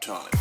time.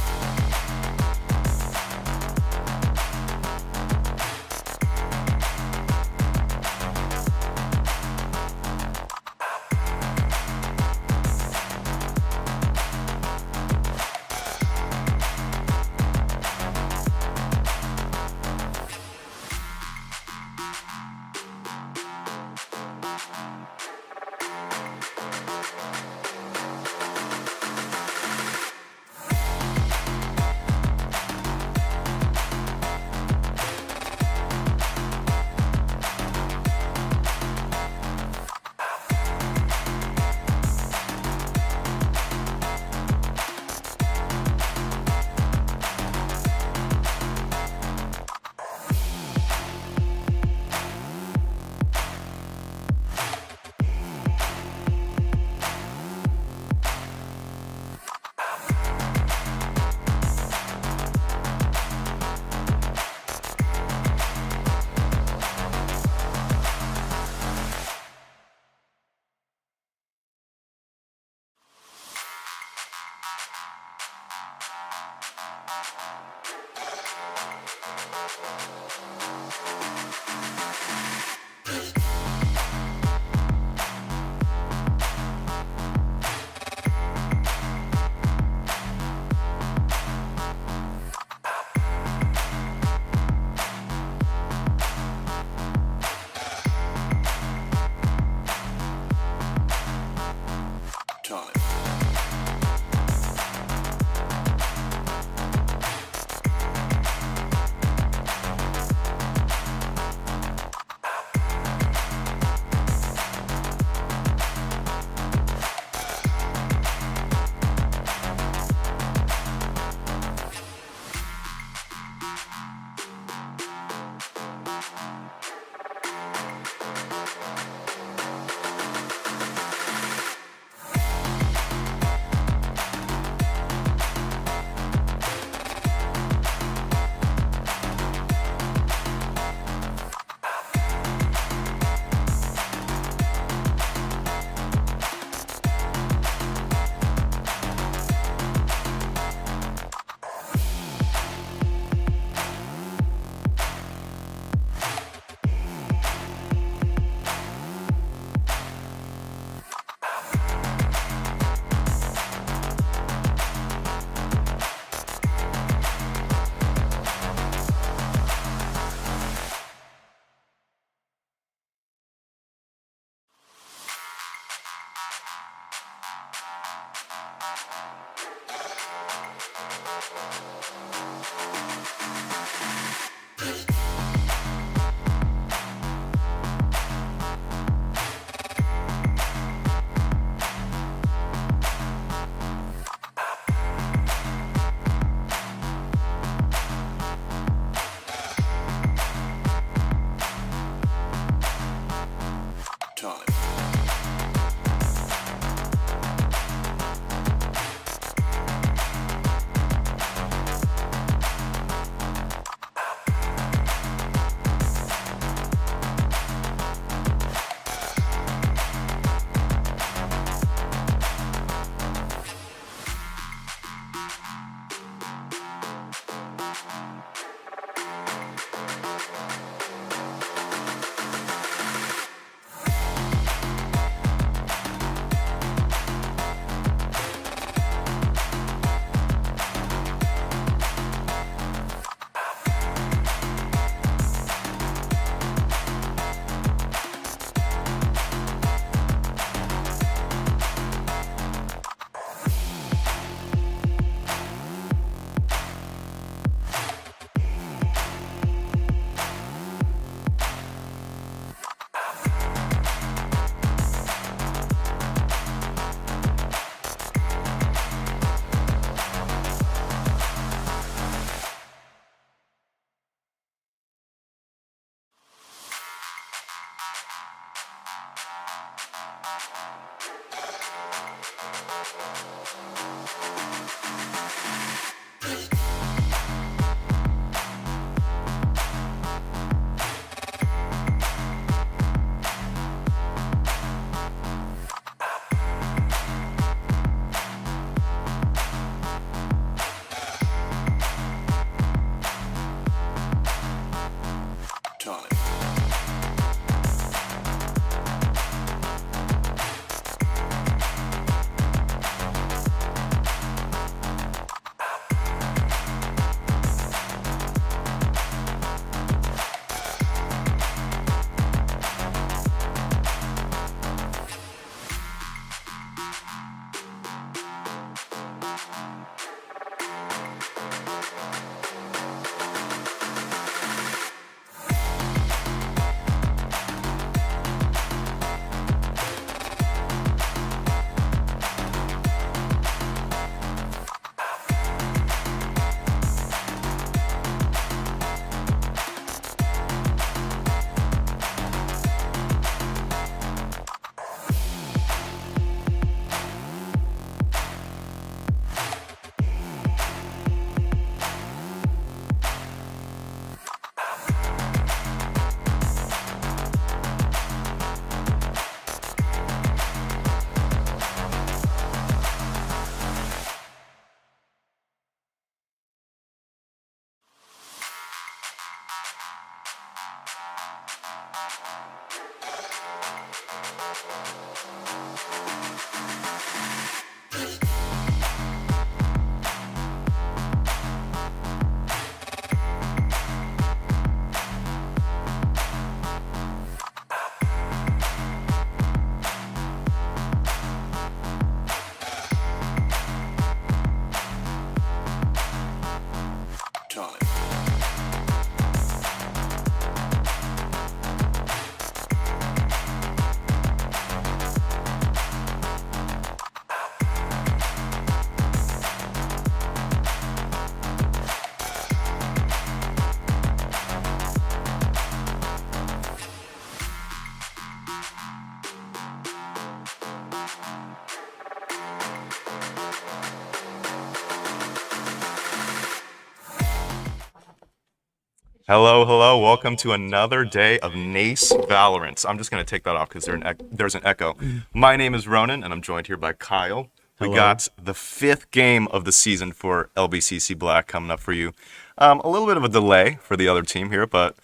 Hello, hello. Welcome to another day of NACE Valorant. I'm just going to take that off because there's an echo. My name is Ronan, and I'm joined here by Kyle. We Hello. got the fifth game of the season for LBCC Black coming up for you. A little bit of a delay for the other team here, but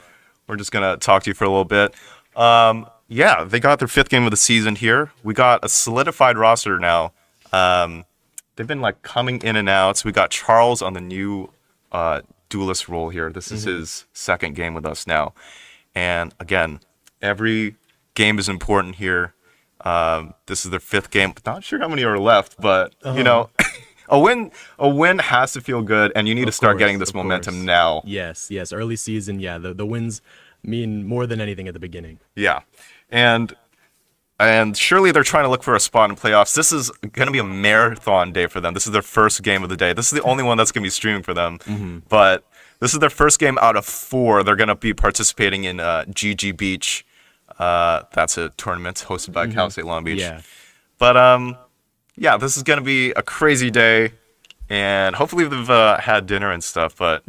we're just going to talk to you for a little bit. Yeah, they got their fifth game of the season here. We got a solidified roster now. They've been like coming in and out. So we got Charles on the new duelist role here. This is his second game with us now. And again, every game is important here. This is their fifth game. Not sure how many are left, but a win has to feel good, and you need to Of start course, getting this of momentum course. now. Yes. Early season, yeah. The wins mean more than anything at the beginning. Yeah, and surely they're trying to look for a spot in playoffs. This is going to be a marathon day for them. This is their first game of the day. This is the only one that's going to be streaming for them. But this is their first game out of four. They're going to be participating in GG Beach. That's a tournament hosted by Cal State Long Beach. Yeah. But yeah, this is going to be a crazy day, and hopefully they've had dinner and stuff. But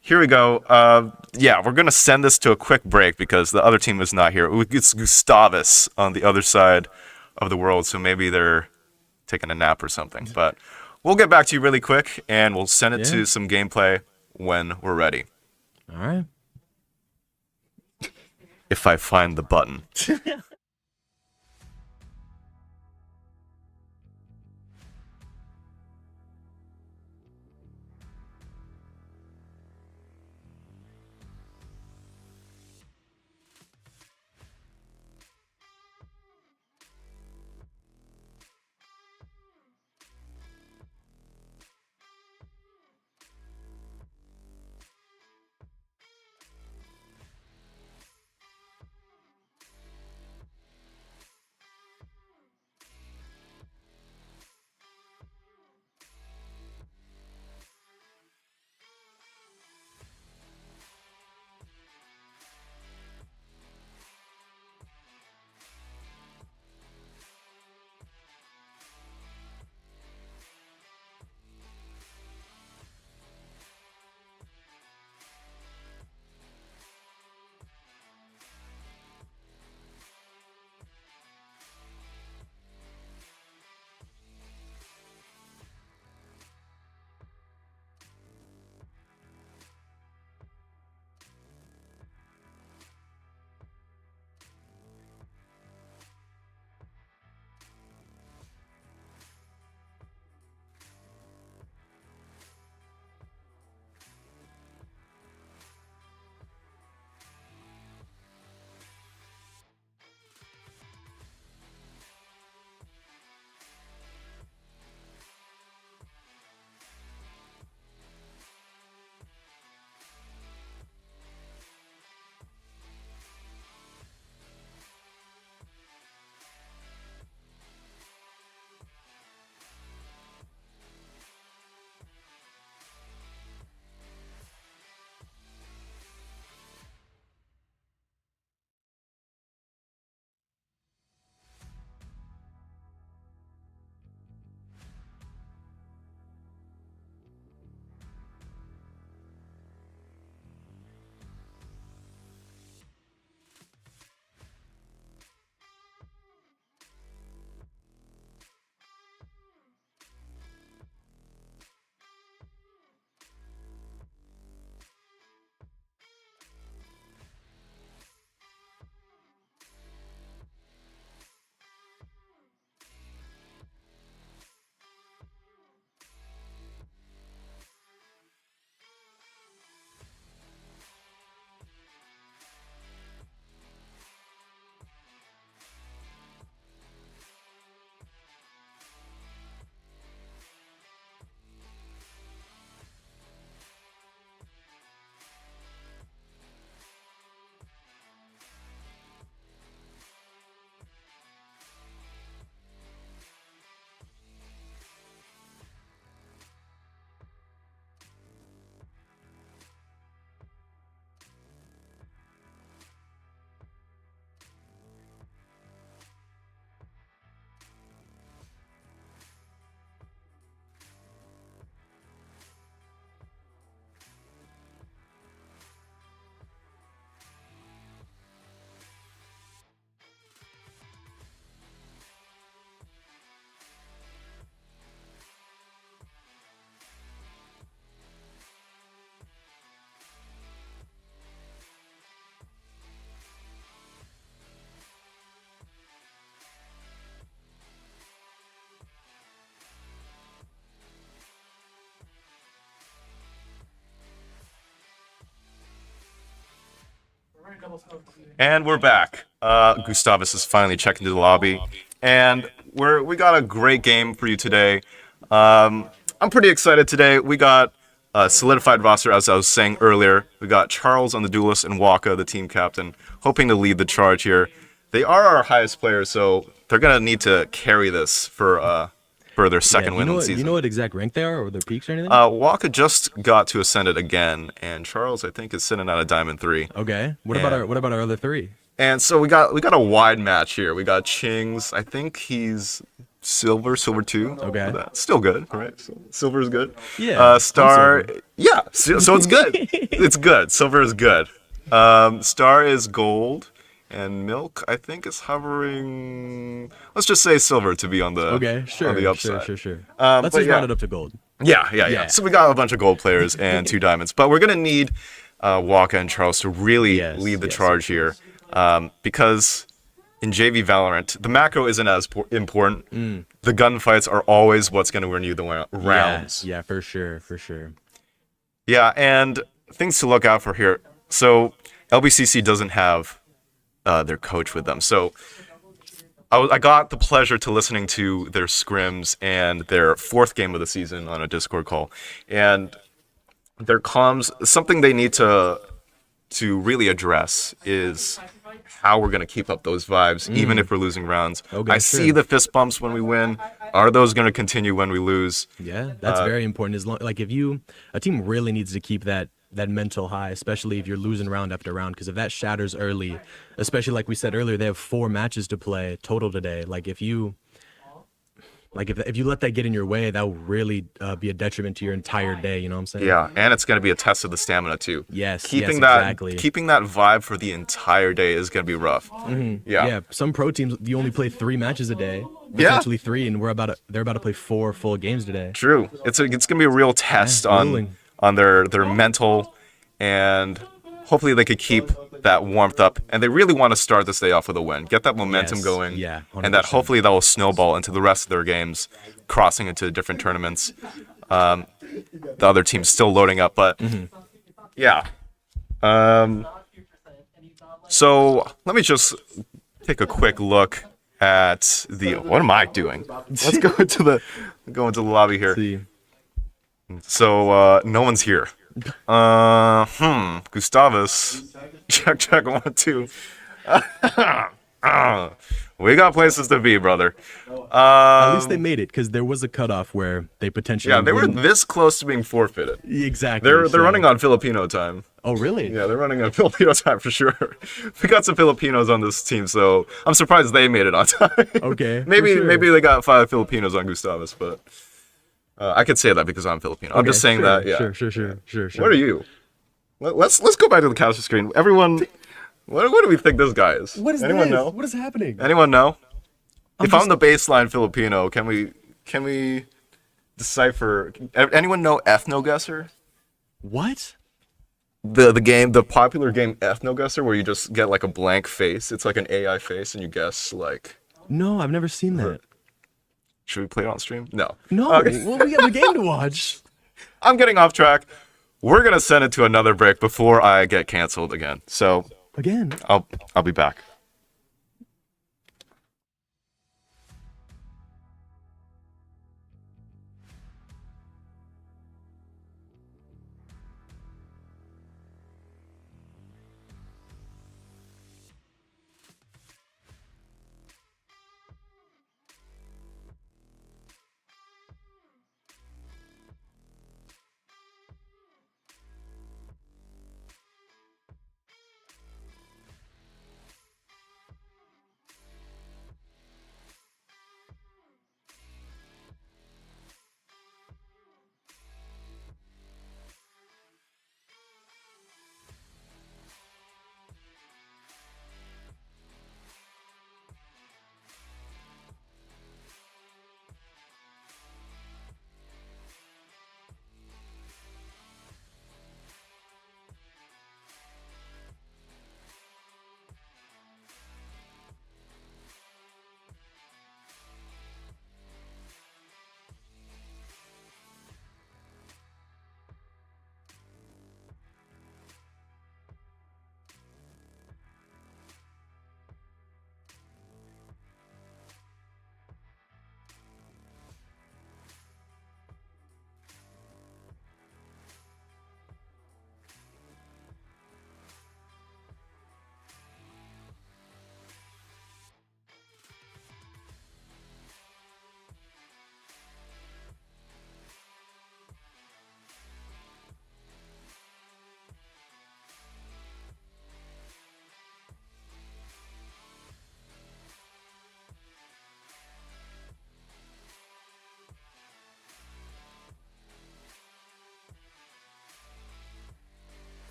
here we go. Yeah, we're going to send this to a quick break because the other team is not here. It's Gustavus on the other side of the world, so maybe they're taking a nap or something. But we'll get back to you really quick, and we'll send it to some gameplay when we're ready. All right. If I find the button. And we're back. Gustavus is finally checked into the lobby, and we got a great game for you today. I'm pretty excited today. We got a solidified roster, as I was saying earlier. We got Charles on the duelist and Waka, the team captain, hoping to lead the charge here. They are our highest players, so they're gonna need to carry this for their second win of the season. You know what exact rank they are, or their peaks or anything? Waka just got to Ascended again, and Charles, I think, is sitting at a Diamond 3. Okay. What about our other three? And so we got a wide match here. We got Ching's. I think he's silver 2. Okay. Still good, right? Silver is good. Yeah. Star. Yeah. So it's good. It's good. Silver is good. Star is gold. And Milk, I think, is hovering. Let's just say silver to be on the on the upside. Sure. Let's just round it up to gold. Yeah. So we got a bunch of gold players and 2 diamonds, but we're gonna need Waka and Charles to really lead the charge here, because in JV Valorant, the macro isn't as important. The gunfights are always what's gonna win you the rounds. Yeah, for sure. Yeah, and things to look out for here. So LBCC doesn't have their coach with them. So I got the pleasure to listening to their scrims and their 4th game of the season on a Discord call. And their comms, something they need to really address is how we're going to keep up those vibes, even if we're losing rounds. I see the fist bumps when we win. Are those going to continue when we lose? Yeah, that's very important. If a team really needs to keep that mental high, especially if you're losing round after round, because if that shatters early, especially like we said earlier, they have 4 matches to play total today. If you let that get in your way, that will really be a detriment to your entire day. You know what I'm saying? Yeah, and it's going to be a test of the stamina too. Keeping that vibe for the entire day is going to be rough. Yeah. Some pro teams, you only play 3 matches a day, potentially 3, and they're about to play 4 full games today. True. It's going to be a real test on their mental, and hopefully they could keep that warmth up, and they really want to start this day off with a win, get that momentum going, and that hopefully that will snowball into the rest of their games, crossing into different tournaments. The other team's still loading up, but so let me just take a quick look at what am I doing? Let's go into the lobby here. So no one's here. Gustavus. Check 1 2. We got places to be, brother. At least they made it, because there was a cutoff where they potentially they were this close to being forfeited. Exactly. They're running on Filipino time. Oh, really? Yeah, they're running on Filipino time for sure. We got some Filipinos on this team, so I'm surprised they made it on time. Okay. maybe they got 5 Filipinos on Gustavus, but I could say that because I'm Filipino. I'm just saying that. Yeah. Sure. What are you? Let's go back to the capture screen. Everyone, what do we think this guy is? What is Anyone this? know? What is happening? Anyone know? I'm the baseline Filipino, can we decipher? Anyone know Ethno-Guesser? What? The popular game Ethno-Guesser, where you just get like a blank face. It's like an AI face, and you guess like. No, I've never seen that. Should we play it on stream? No. Okay. Well, we have a game to watch. I'm getting off track. We're gonna send it to another break before I get canceled again. So I'll be back.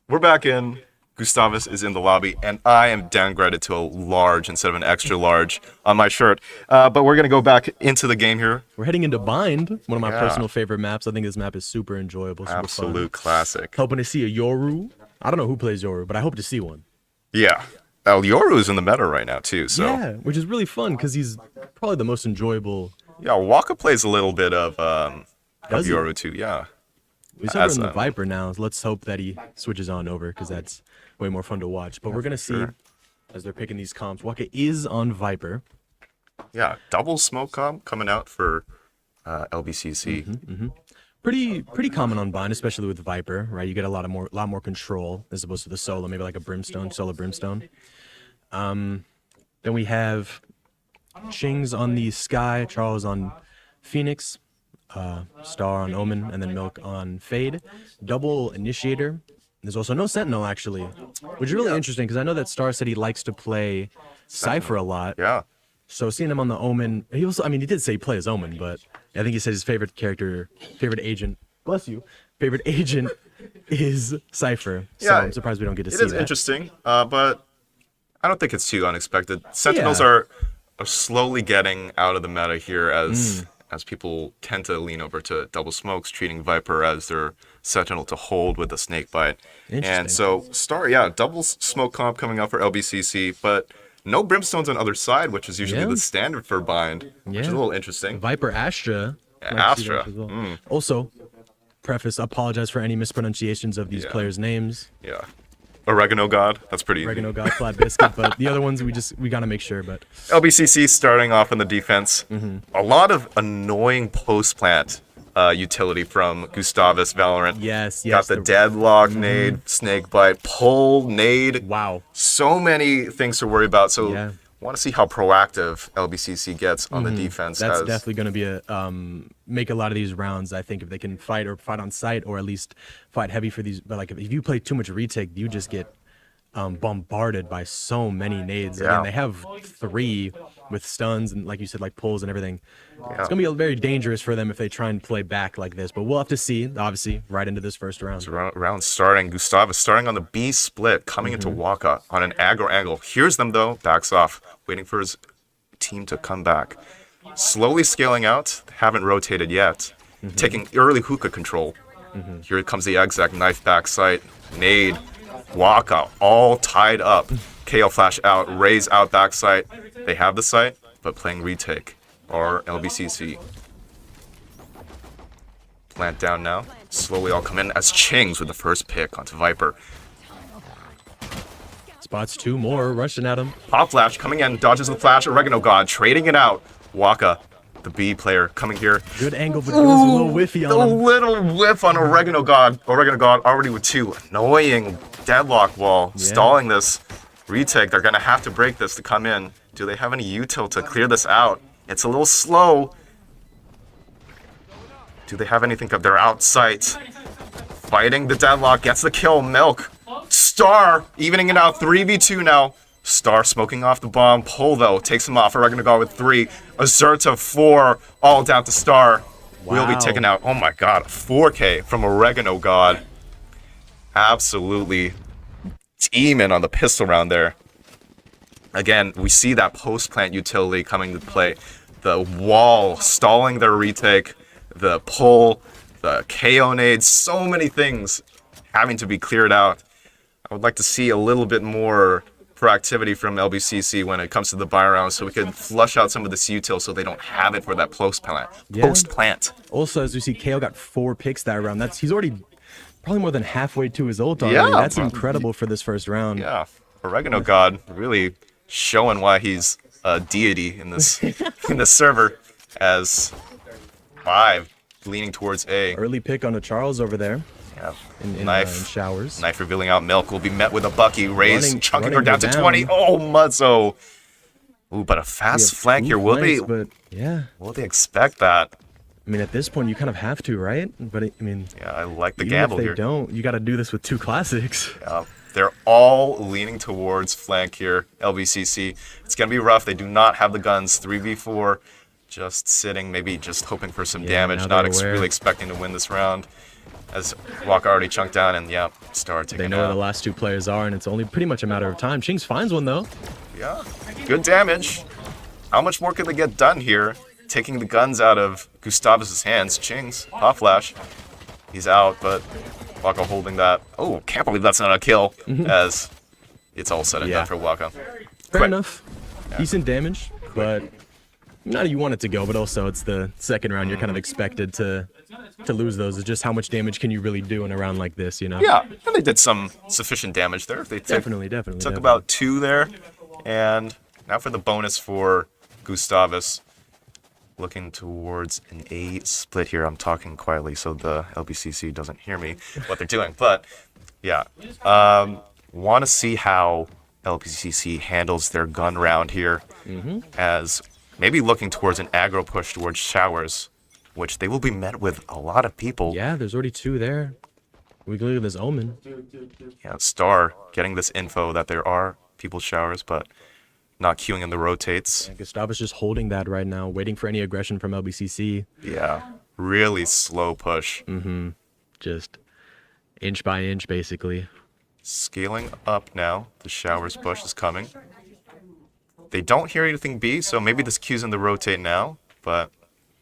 We're back in. Gustavus is in the lobby, and I am downgraded to a large instead of an extra large on my shirt. But we're going to go back into the game here. We're heading into Bind, one of my personal favorite maps. I think this map is super enjoyable, super Absolute fun. classic. Hoping to see a Yoru. I don't know who plays Yoru, but I hope to see one. Yeah. Yoru is in the meta right now, too. So. Yeah, which is really fun because he's probably the most enjoyable. Yeah, Waka plays a little bit of Does he? Yoru, too. Yeah. He's over in the Viper now. Let's hope that he switches on over because that's way more fun to watch. But we're going to see as they're picking these comps. Waka is on Viper. Yeah, double smoke comp coming out for LBCC. Pretty common on Bind, especially with Viper, right? You get a lot more control as opposed to the solo, maybe like a Brimstone, solo Brimstone. Then we have Ching's on the Sky, Charles on Phoenix, Star on Omen, and then Milk on Fade. Double Initiator. There's also no Sentinel, actually, which is really interesting because I know that Star said he likes to play Cypher a lot. Yeah. So seeing him on the Omen, he did say he plays Omen, but I think he said his favorite agent, bless you, favorite agent is Cypher. So Yeah, I'm surprised we don't get to see It is that. interesting, but I don't think it's too unexpected. Sentinels are slowly getting out of the meta here as people tend to lean over to double smokes, treating Viper as their Sentinel to hold with a snake bite. And so Star, double smoke comp coming out for LBCC, but no Brimstones on other side, which is usually the standard for Bind, which is a little interesting. Viper Astra. Astra. As well. Also, apologize for any mispronunciations of these players' names. Yeah. Oregano God, that's pretty easy. Oregano God, Flat Biscuit, but the other ones we gotta make sure. But LBCC starting off in the defense. A lot of annoying post-plant utility from Gustavus Valorant. Yes. Got the deadlock nade, snake bite, pull, nade. Wow. So many things to worry about. So want to see how proactive LBCC gets on the defense. That's definitely going to be a make a lot of these rounds. I think if they can fight on site or at least fight heavy for these. But like if you play too much retake, you just get bombarded by so many nades. Again, they have 3 with stuns and like you said, like pulls and everything. It's gonna be very dangerous for them if they try and play back like this. But we'll have to see. Obviously, right into this first round. Round starting. Gustavus starting on the B split, coming into Waka on an aggro angle. Hears them though, backs off, waiting for his team to come back. Slowly scaling out. Haven't rotated yet. Taking early hookah control. Here comes the exact knife back sight. Nade. Waka all tied up. KO flash out, raise out backside. They have the sight, but playing retake or LBCC. Plant down now. Slowly all come in as Chings with the first pick onto Viper. Spots 2 more rushing at him. Pop flash coming in, dodges the flash. Oregano God trading it out. Waka, the B player, coming here. Good angle, but goes a little whiffy on A him. little whiff on Oregano God. Oregano God already with 2. Annoying deadlock wall. Stalling this retake. They're going to have to break this to come in. Do they have any util to clear this out? It's a little slow. Do they have anything up there outside? Fighting the deadlock. Gets the kill. Milk. Star evening it out. 3v2 now. Star smoking off the bomb. Pull though. Takes him off. Oregano God with 3. Azerta 4. All down to Star. Will be taken out. Oh my god. 4K from Oregano God. Absolutely teaming on the pistol round there. Again, we see that post-plant utility coming to play. The wall stalling their retake, the pull, the KO nades, so many things having to be cleared out. I would like to see a little bit more proactivity from LBCC when it comes to the buy round so we can flush out some of this util so they don't have it for that post-plant. Also, as we see, KO got 4 picks that round. He's already probably more than halfway to his ult already. That's incredible for this first round. Yeah, Oregano God really showing why he's a deity in this in the server as 5 leaning towards A. Early pick on a Charles over there. Yeah. In Knife. showers. Knife revealing out Milk will be met with a Bucky. Raise, chunking her running down her to 20. Oh, Muzzo. Ooh, but a fast flank here. Will they expect that? I mean, at this point, you kind of have to, right? But I mean, yeah, I like the even gamble if they here. don't, you got to do this with 2 classics. They're all leaning towards flank here, LBCC. It's going to be rough. They do not have the guns. 3v4, just sitting, maybe just hoping for some damage, not really expecting to win this round. as Waka already chunked down, and yeah, Star taking They know where the last two players are, and it's only pretty much a matter of time. Chings finds one, though. Yeah, good damage. How much more can they get done here? Taking the guns out of Gustavus' hands. Chings, pop flash. He's out, but Waka holding that. Oh, can't believe that's not a kill, as it's all said and done for Waka. Fair enough. Decent damage, but not how you want it to go, but also it's the second round. You're kind of expected to lose those. It's just how much damage can you really do in a round like this, you know? Yeah, and they did some sufficient damage there. They Definitely. took about 2 there. And now for the bonus for Gustavus. Looking towards an A split here. I'm talking quietly so the LBCC doesn't hear me what they're doing. But yeah, want to see how LBCC handles their gun round here, as maybe looking towards an aggro push towards showers, which they will be met with a lot of people. Yeah, there's already 2 there. We can look at this Omen. Yeah, Star getting this info that there are people showers, but not queuing in the rotates. And Gustavus just holding that right now, waiting for any aggression from LBCC. Yeah, really slow push. Just inch by inch, basically. Scaling up now. The showers push is coming. They don't hear anything B, so maybe this queue's in the rotate now, but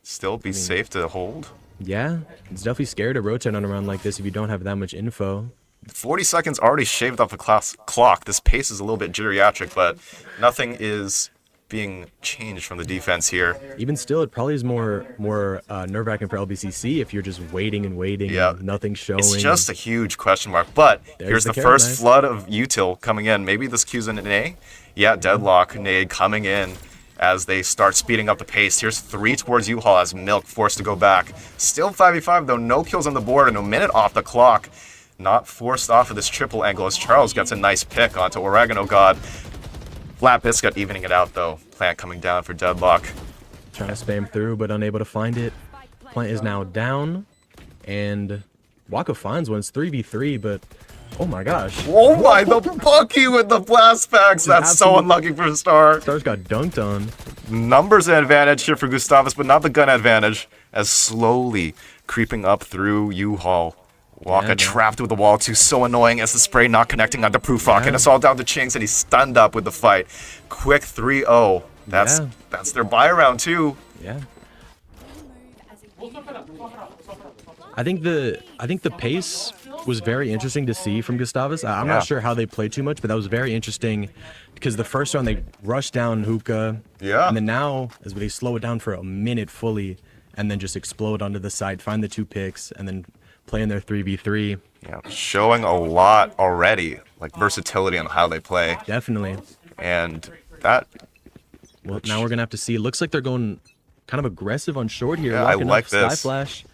still be safe to hold. Yeah, it's definitely scary to rotate on a round like this if you don't have that much info. 40 seconds already shaved off the clock. This pace is a little bit geriatric, but nothing is being changed from the defense here. Even still, it probably is more nerve-wracking for LBCC if you're just waiting and waiting and nothing's showing. It's just a huge question mark, but here's the first flood of util coming in. Maybe this queue's in an A. Yeah, Deadlock, nade coming in as they start speeding up the pace. Here's 3 towards U-Haul as Milk forced to go back. Still 5v5 though, no kills on the board and a minute off the clock. Not forced off of this triple angle as Charles gets a nice pick onto Oregano God. Flat Biscuit evening it out though. Plant coming down for Deadlock. Trying to spam through but unable to find it. Plant is now down and Waka finds one. It's 3v3, but oh my gosh. Oh my, the Bucky with the blast packs. That's so unlucky for Star. Star's got dunked on. Numbers advantage here for Gustavus, but not the gun advantage, as slowly creeping up through U-Haul. Waka trapped with the wall too, so annoying as the spray not connecting onto Proof Rock, and it's all down to Chings, and he's stunned up with the fight. Quick 3-0. That's their buy round too. Yeah. I think the pace was very interesting to see from Gustavus. I'm not sure how they played too much, but that was very interesting because the first round they rushed down Hookah. Yeah. And then now, as they slow it down for a minute fully, and then just explode onto the side, find the 2 picks, and then play in their 3v3. Yeah, showing a lot already, like versatility on how they play. Definitely. And that. Well, now we're gonna have to see. It looks like they're going kind of aggressive on short here. Yeah, I like this. Sky Flash.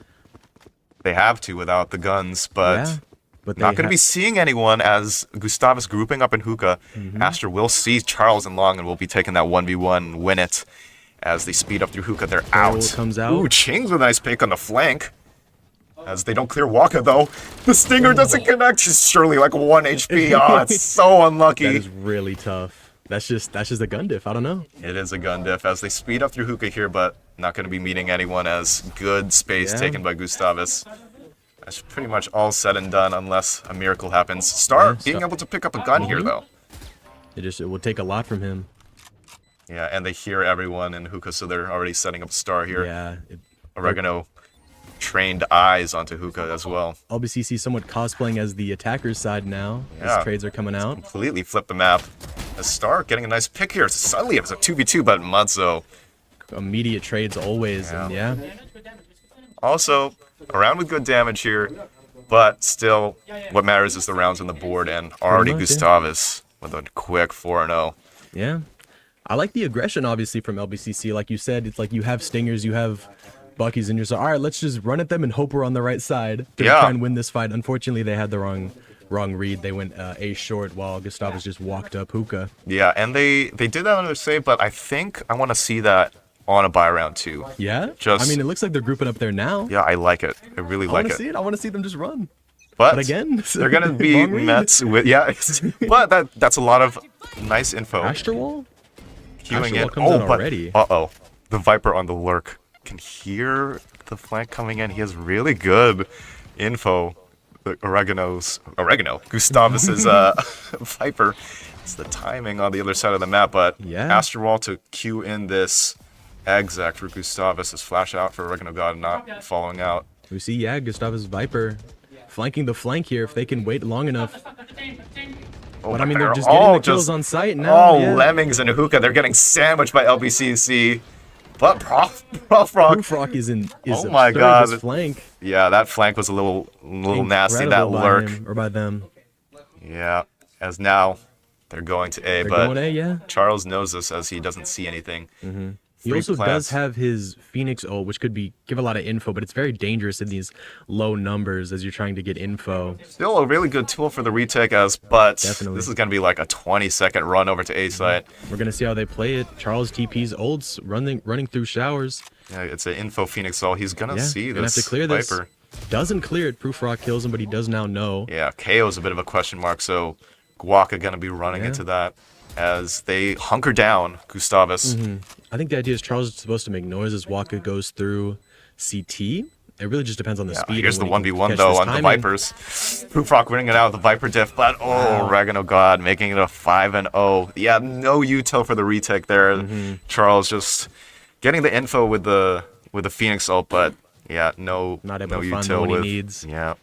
They have to without the guns, but but not going to be seeing anyone as Gustavus grouping up in Hookah. Aster will see Charles and Long and will be taking that 1v1 and win it as they speed up through Hookah. They're out. Comes out. Ooh, Chings with a nice pick on the flank. As they don't clear Waka though. The Stinger doesn't connect. She's surely like 1 HP. Oh, it's so unlucky. That is really tough. That's just a gun diff. I don't know. It is a gun diff as they speed up through Hookah here, but not going to be meeting anyone as good space taken by Gustavus. That's pretty much all said and done unless a miracle happens. Star being able to pick up a gun here though. It will take a lot from him. Yeah, and they hear everyone in Hookah, so they're already setting up Star here. Yeah. Oregano trained eyes onto Hookah as well. LBCC somewhat cosplaying as the attacker's side now. Yeah. As trades are coming out. Completely flipped the map. As Star getting a nice pick here. Suddenly it's a 2v2, but Mutzo. Immediate trades always. Yeah. And Also, around with good damage here, but still, what matters is the rounds on the board, and already Gustavus with a quick 4-0. Yeah. I like the aggression, obviously, from LBCC. Like you said, it's like you have Stingers, you have Buckies, and you're so, all right, let's just run at them and hope we're on the right side to try and win this fight. Unfortunately, they had the wrong read. They went A short while Gustavus just walked up Hookah. Yeah, and they did that on their save, but I think I want to see that on a buy round too. Yeah? I mean, it looks like they're grouping up there now. Yeah, I like it. I really like it. I want to see them just run. But again, they're going to be met with, but that's a lot of nice info. Astrowall? Queuing in. Comes out already. Uh-oh. The Viper on the lurk can hear the flank coming in. He has really good info. The Gustavus's Viper. It's the timing on the other side of the map, but Yeah. Astrowall to cue in this exec for Gustavus is flash out for Oregano God, not following out. We see, yeah, Gustavus Viper flanking the flank here if they can wait long enough. Oh, But I mean, they're they're just getting all the kills just- on site now. Oh, yeah. Lemmings and Hookah, they're getting sandwiched by LBCC. But Prof Rock, Proofrock is Oh my absurd, God. this flank. yeah, that flank was a little nasty, that Incredible by lurk. him, or by them. Yeah, as now they're going to A, They're but going A, yeah. Charles knows this as he doesn't see anything. He Three also plants. does have his Phoenix ult, which could give a lot of info, but it's very dangerous in these low numbers as you're trying to get info. Still a really good tool for the retake but Definitely. this is going to be like a 20-second run over to A site. We're gonna see how they play it. Charles TP's ults running through showers. Yeah, it's an info Phoenix ult. He's going to Yeah, see gonna this have to clear this. Viper. Doesn't clear it. Proofrock kills him, but he does now know. Yeah, KO's a bit of a question mark, so Guaka going to be running Yeah. into that as they hunker down Gustavus. I think the idea is Charles is supposed to make noise as Waka goes through CT. It really just depends on the speed. Here's the and when he can 1v1 catch though this on the timing. Vipers. Proofrock winning it out with the Viper diff, but Oregano God making it a 5-0. Yeah, no util for the retake there. Charles just getting the info with the Phoenix ult, but yeah, no Not able no to find util what he with needs. yeah.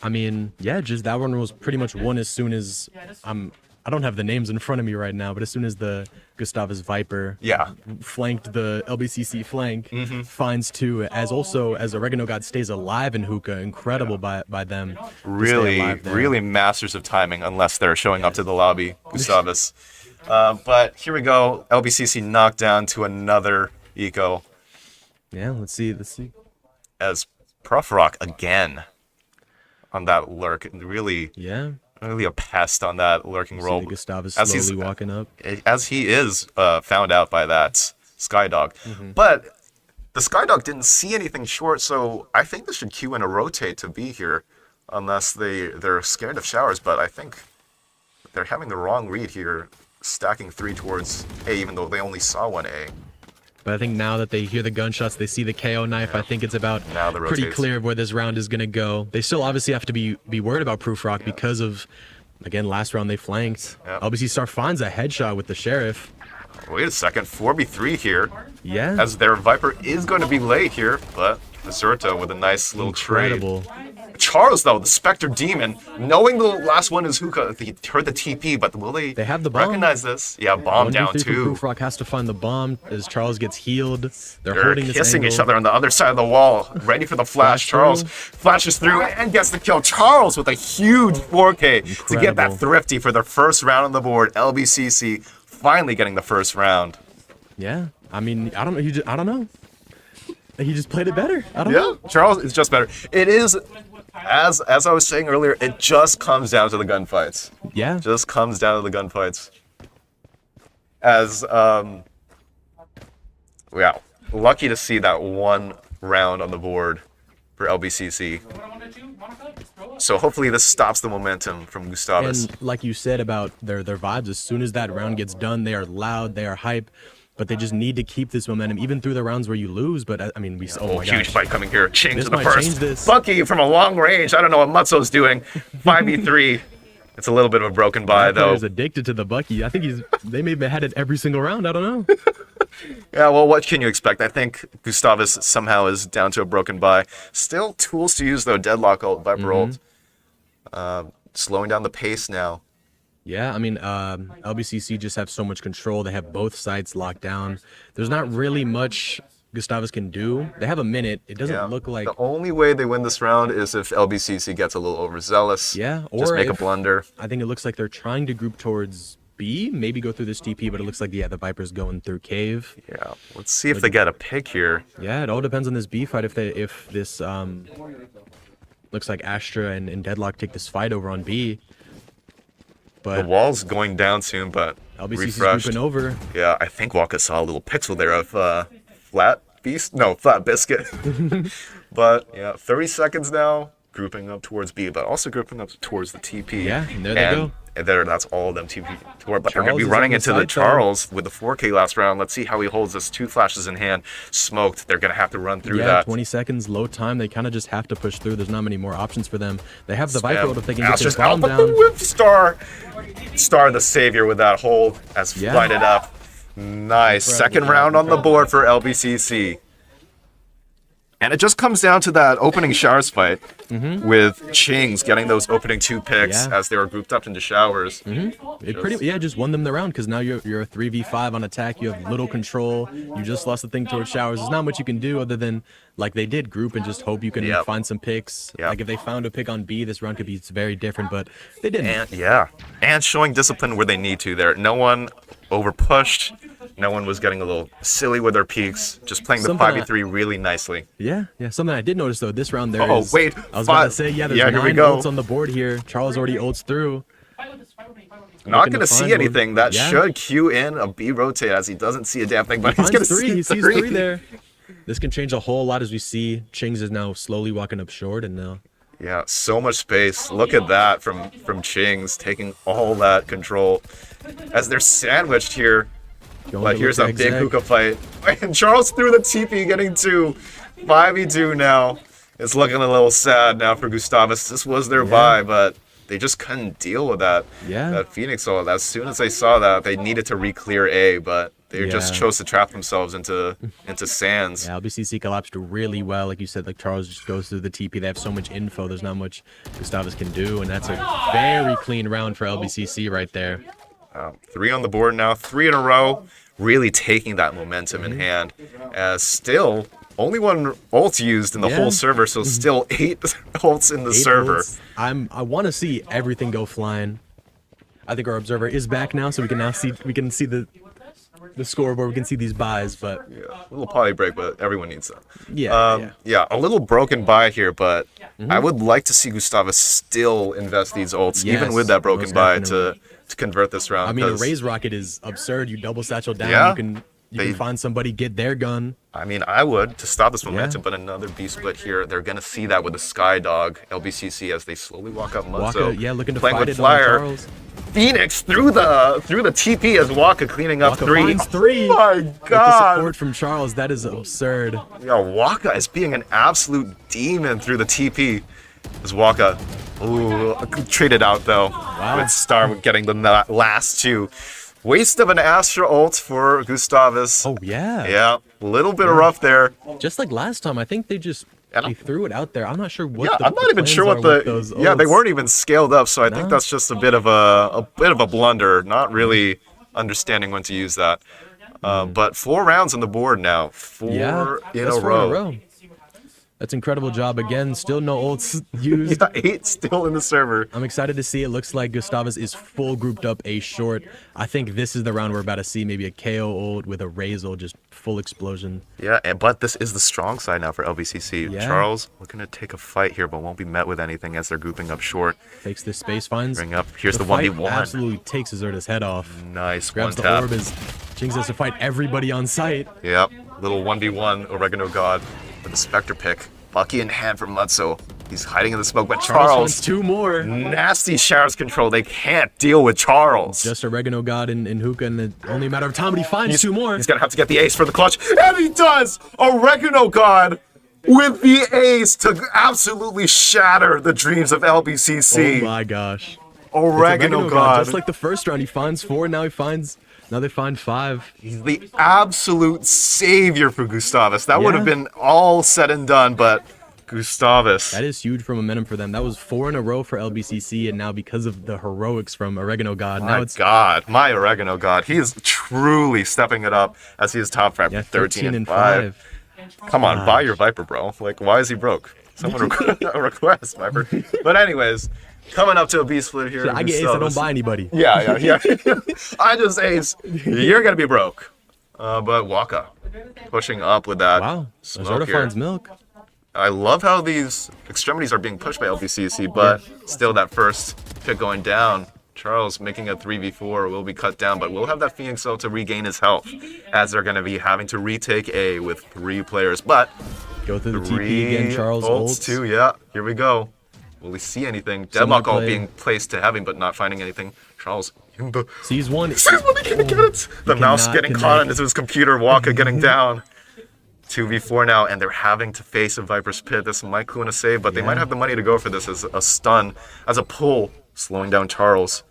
I mean, yeah, just that one was pretty much won as soon as I don't have the names in front of me right now, but as soon as the Gustavus Viper Yeah. flanked the LBCC flank, finds two, as Oregano God stays alive in Hookah. Incredible by them. to stay Really, alive there. really masters of timing unless they're showing up to the lobby, Gustavus. But here we go. LBCC knocked down to another eco Yeah, let's see. as Proofrock again on that lurk. Really, Yeah. really a pest on that lurking See role. the Gustavus as he's- slowly walking up. As he is found out by that Skydog. Mm-hmm. But the Skydog didn't see anything short, so I think they should queue in a rotate to be here unless they're scared of showers. But I think they're having the wrong read here, stacking 3 towards A, even though they only saw 1A. But I think now that they hear the gunshots, they see the KO knife, I think it's about Now the pretty rotates. clear of where this round is going to go. They still obviously have to be worried about Proofrock because of, again, last round they flanked. Yep. LBC Star finds a headshot with the Sheriff. Wait a second, 4v3 here, Yeah. as their Viper is going to be late here, but Deserto with a nice little trade. Incredible. Charles, though, the Spectre Demon, knowing the last one is Hookah, he heard the TP, but will they have the bomb. recognize this? Yeah, bomb 1v3 down for too. Proofrock has to find the bomb as Charles gets healed. They're They're holding this kissing angle. each other on the other side of the wall, ready for the flash. Flash Charles through. flashes through and gets the kill. Charles with a huge 4K to get that Incredible. thrifty for their first round on the board. LBCC finally getting the first round. Yeah. I mean, I don't know. I don't know. He just played it better. I don't know. Yeah, Charles is just better. It is, as I was saying earlier, it just comes down to the gunfights. Yeah. Just comes down to the gunfights. As yeah, lucky to see that one round on the board for LBCC. So hopefully this stops the momentum from Gustavus. And like you said about their vibes, as soon as that round gets done, they are loud, they are hype, but they just need to keep this momentum even through the rounds where you lose. But I mean, oh my Huge gosh. fight coming here. Ching This to the might first. change this. Bucky from a long range. I don't know what Mutso's doing. 5v3. It's a little bit of a broken buy That though. player's addicted to the Bucky. I think they may have had it every single round. I don't know. Yeah, well, what can you expect? I think Gustavus somehow is down to a broken buy. Still tools to use though. Deadlock ult, Viper ult. Slowing down the pace now. Yeah, I mean, LBCC just have so much control. They have both sites locked down. There's not really much Gustavus can do. They have a minute. It doesn't Yeah. look like. The only way they win this round is if LBCC gets a little overzealous. Yeah, Just or make a if- blunder. I think it looks like they're trying to group towards B, maybe go through this TP, but it looks like the Viper's going through cave. Yeah, let's see if they get a pick here. Yeah, it all depends on this B fight. If this looks like Astra and Deadlock take this fight over on B. The But wall's going down soon, but LBCC's refreshed. grouping over. Yeah, I think Waka saw a little pixel there of Flat Biscuit. But yeah, 30 seconds now, grouping up towards B, but also grouping up towards the TP. Yeah, and there they go. that's all of them TP toward, but they're going to Charles be is running on the into the side, though. Charles with the 4K last round. Let's see how he holds this. 2 flashes in hand, smoked. They're going to have to run through Yeah, that. 20 seconds, low time. They kind of just have to push through. There's not many more options for them. They have the Viper ult if they can get That's their just bomb out, but the down. whip Star the savior with that hold as Yeah. lighted up. Nice. Second round on the board for LBCC. And it just comes down to that opening showers fight with Chings getting those opening 2 picks Yeah. as they were grouped up into showers. It just won them the round because now you're a 3v5 on attack. You have little control. You just lost the thing towards showers. There's not much you can do other than, like they did, group and just hope you can find some picks. Yep. Like if they found a pick on B, this round could be very different, but they didn't. And showing discipline where they need to there. No one over pushed. No one was getting a little silly with their peaks. Just playing the Something 5v3 really nicely. Yeah. Something I did notice though, this round there Oh, is- wait, I was about to say, there's here 9 we go. ults on the board here. Charles already ults through. Not Looking going to to see find one. anything. That Yeah. should cue in a B rotate as he doesn't see a damn thing, but he's going Finds to 3. see He sees 3. 3 there. This can change a whole lot as we see. Chings is now slowly walking up short and now. Yeah, so much space. Look at that from Chings taking all that control as they're sandwiched here. But here's a big hookah fight. And Charles threw the TP, getting 2. 5v2 now. It's looking a little sad now for Gustavus. This was their buy, but they just couldn't deal with that. That Phoenix ult. As soon as they saw that, they needed to re-clear A, but they just chose to trap themselves into sands. Yeah, LBCC collapsed really well. Like you said, like Charles just goes through the TP. They have so much info. There's not much Gustavus can do, and that's a very clean round for LBCC right there. 3 on the board now, 3 in a row, really taking that momentum in hand. As still, only 1 ult used in the whole server, so still 8 ults in the server. Ults. I want to see everything go flying. I think our observer is back now, so we can see the scoreboard. We can see these buys, but A little potty break, but everyone needs that. yeah. A little broken buy here, but I would like to see Gustavus still invest these ults, even with that broken most buy, definitely. to convert this round. I mean, a 'cause, raise rocket is absurd. You double satchel down. Yeah. You can find somebody, get their gun. I mean, I would to stop this momentum, but another B split here. They're gonna see that with the Sky Dog LBCC as they slowly walk up Muzzo. Waka, looking to playing fight with it on Flyer. Charles. Phoenix through the TP as Waka cleaning up Waka 3. finds 3. Oh my With the god! support from Charles, that is absurd. Yeah, Waka is being an absolute demon through the TP. As Waka, traded out though. With Star getting the last 2. Waste of an Astra ult for Gustavus. Oh yeah. Yeah, a little bit of rough there. Just like last time, I think they threw it out there. I'm not sure what. Yeah, the, I'm not even plans sure what are with those Yeah, they ults. weren't even scaled up, so I think that's just a bit of a blunder. Not really understanding when to use that. But 4 rounds on the board now. 4 in that's a 4 row. That's incredible job again. Still no ults used. Yeah, 8 still in the server. I'm excited to see. It looks like Gustavus is full grouped up A short. I think this is the round we're about to see maybe a KO ult with a raise ult, just full explosion. Yeah, but this is the strong side now for LBCC. Yeah. Charles looking to take a fight here, but won't be met with anything as they're grouping up short. Takes this space, finds. Bring up. Here's the fight 1v1. Absolutely takes Azerta's head off. Nice Grabs one the tap. orb as Jinx has to fight everybody on site. Yep, little 1v1 Oregano God with a Spectre pick. Bucky in hand for Mutso. He's hiding in the smoke, but Charles Charles, wants 2 more. nasty showers control. They can't deal with Charles. Just Oregano God in hookah, and it's only a matter of time, but he finds 2 more. He's gonna have to get the ace for the clutch, and he does! Oregano God with the ace to absolutely shatter the dreams of LBCC. Oh my gosh. Oregano God. Just like the first round, he finds 4, now they find 5. He's the absolute savior for Gustavus. That would have Yeah. been all said and done, but Gustavus. That is huge for momentum for them. That was 4 in a row for LBCC, and now because of the heroics from Oregano God, now it's My Oregano God. He is truly stepping it up as he is top frag for 13 and 5. Come on, buy your Viper, bro. Like, why is he broke? Someone request Viper. But anyways, coming up to a B split here. I get ace, I don't buy anybody. Yeah. I just ace. You're gonna be broke. But Waka pushing up with that. Wow. Smoke Azerta here. finds milk. I love how these extremities are being pushed by LBCC, but still that first pick going down. Charles making a 3v4 will be cut down, but we'll have that Phoenix ult to regain his health as they're going to be having to retake A with 3 players. But Go through the TP 3 again, Charles ults ults. too, yeah. Here we go. Will we see anything? Some Deadlock all play. being placed to heavy, but not finding anything. Charles. Sees one. Sees one, he can't get it. The mouse cannot getting connect. caught into his computer. Waka getting down. 2v4 now, and they're having to face a Viper's Pit. This might clue in a save, but they might have the money to go for this as a stun, as a pull, slowing down Charles.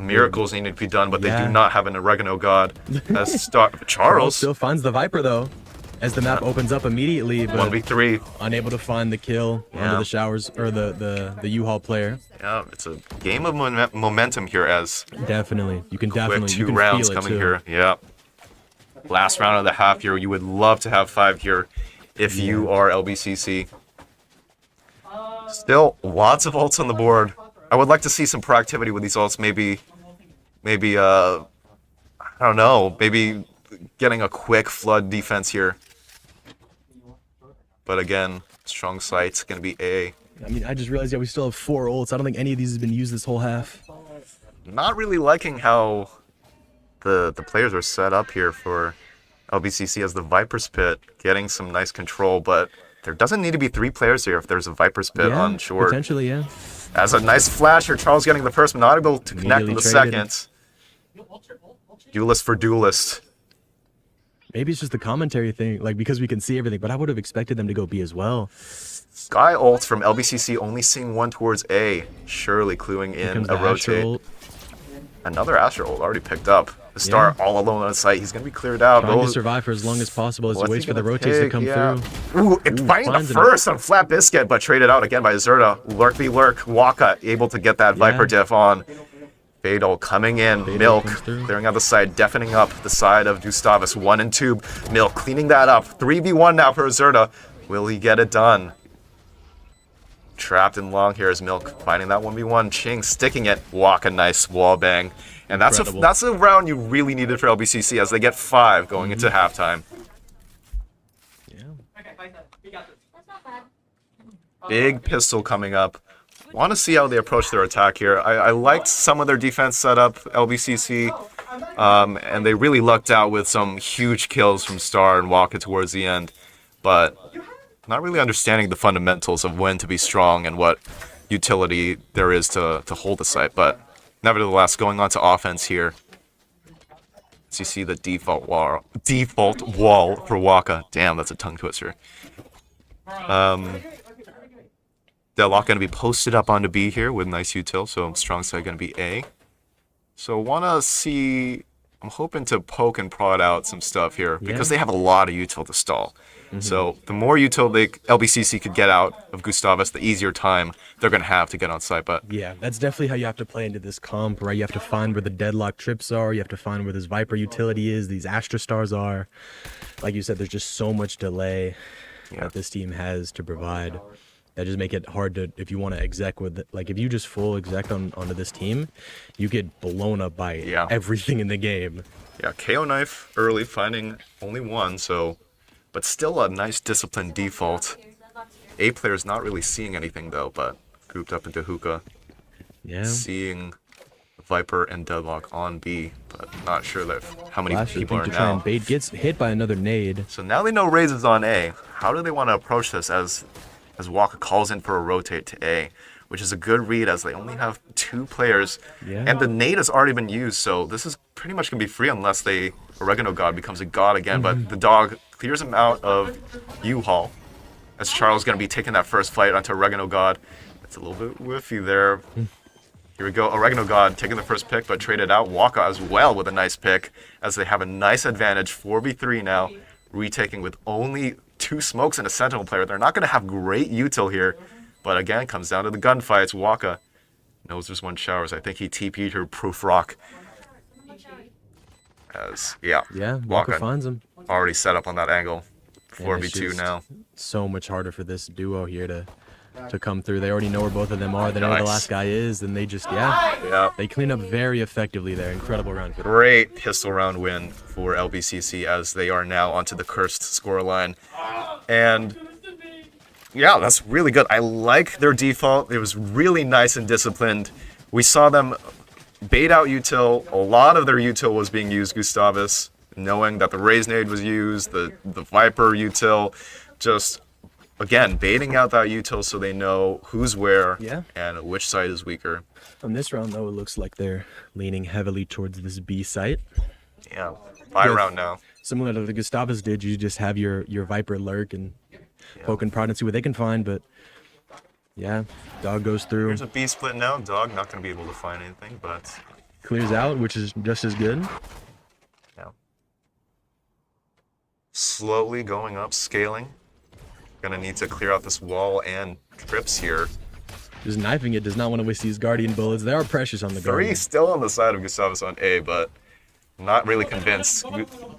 Miracles need to be done, but they do not have an oregano god. As Charles still finds the Viper though, as the map opens up immediately, but 1v3. unable to find the kill onto the showers or the U-Haul player. Yeah, it's a game of momentum here as Definitely, you can quick definitely you 2 can rounds feel it coming too. here. Yeah. Last round of the half here. You would love to have 5 here if you are LBCC. Still, lots of ults on the board. I would like to see some proactivity with these ults. Maybe, I don't know, maybe getting a quick flood defense here. But again, strong sight's gonna be A. I mean, I just realized we still have 4 ults. I don't think any of these has been used this whole half. Not really liking how the players are set up here for LBCC as the Viper's Pit, getting some nice control, but there doesn't need to be 3 players here if there's a Viper's Pit on short. Potentially, yeah. As a nice flash here, Charles getting the first, but not able to connect with the Immediately second. Duelist for duelist. Maybe it's just the commentary thing, like because we can see everything, but I would have expected them to go B as well. Sky ult from LBCC, only seeing one towards A. Surely cluing Here in comes a the Astro rotate. ult. Another Astro ult already picked up. The star all alone on site. He's going to be cleared out. Trying to survive for as long as possible as he What's waits he for the gonna rotates to pick? come through. Ooh, and finding the finds him. first on Flat Biscuit, but traded out again by Zerda. Lurk v Lurk. Waka able to get that Viper diff on. Fatal coming in. Milk comes through. clearing out the side, deafening up the side of Gustavus. 1 and 2. Milk cleaning that up. 3v1 now for Zerda. Will he get it done? Trapped in long here is Milk finding that 1v1. Ching sticking it. Waka nice wall bang. And that's a round you really needed for LBCC as they get 5 going into halftime. Yeah. Big pistol coming up. Want to see how they approach their attack here. I liked some of their defense setup, LBCC, and they really lucked out with some huge kills from Star and Waka towards the end. But not really understanding the fundamentals of when to be strong and what utility there is to hold the site. But nevertheless, going on to offense here. As you see the default wall for Waka. Damn, that's a tongue twister. Deadlock going to be posted up onto B here with nice util, so strong side going to be A. So want to see, I'm hoping to poke and prod out some stuff here because they have a lot of util to stall. So the more util LBCC could get out of Gustavus, the easier time they're going to have to get on site. But Yeah, that's definitely how you have to play into this comp, right? You have to find where the deadlock trips are. You have to find where this Viper utility is, these Astra Stars are. Like you said, there's just so much delay that this team has to provide. That just make it hard to, if you want to exec with, like if you just full exec onto this team, you get blown up by everything in the game. yeah, KO knife early, finding only 1, so, but still a nice disciplined default. A player's not really seeing anything though, but grouped up into hookah. Yeah. Seeing Viper and Deadlock on B, but not sure that how many Flash people are to try now. and bait, gets hit by another nade. So now they know Raze is on A. How do they want to approach this as Waka calls in for a rotate to A, which is a good read as they only have 2 players, and the nade has already been used, so this is pretty much going to be free unless Oregano God becomes a god again, but the dog clears him out of U-Haul as Charles is going to be taking that first fight onto Oregano God. It's a little bit whiffy there. Here we go, Oregano God taking the first pick, but traded out Waka as well with a nice pick as they have a nice advantage, 4v3 now, retaking with only 2 smokes and a Sentinel player. They're not going to have great util here, but again, it comes down to the gunfights. Waka knows there's 1 showers. I think he TP'd her Proof Rock. Waka finds him. Already set up on that angle. And it's 4v2 just now. So much harder for this duo here to come through. They already know where both of them are. They know where the last guy is, and they just they clean up very effectively there. Incredible round for them. Great pistol round win for LBCC as they are now onto the cursed scoreline. And yeah, that's really good. I like their default. It was really nice and disciplined. We saw them bait out util. A lot of their util was being used, Gustavus, knowing that the Raze nade was used, the Viper util, just again, baiting out that util so they know who's where Yeah. and which side is weaker. On this round, though, it looks like they're leaning heavily towards this B site. Yeah, buy With- round now. Similar to the Gustavus did, you just have your Viper lurk and poke and prod and see what they can find, but yeah, Dog goes through, There's a B split now. Dog not going to be able to find anything, but clears out, which is just as good. yeah. Slowly going up, scaling. Gonna need to clear out this wall and trips here. Just knifing it, does not want to waste these Guardian bullets. They are precious on the Three Guardian. still on the side of Gustavus on A, but not really convinced.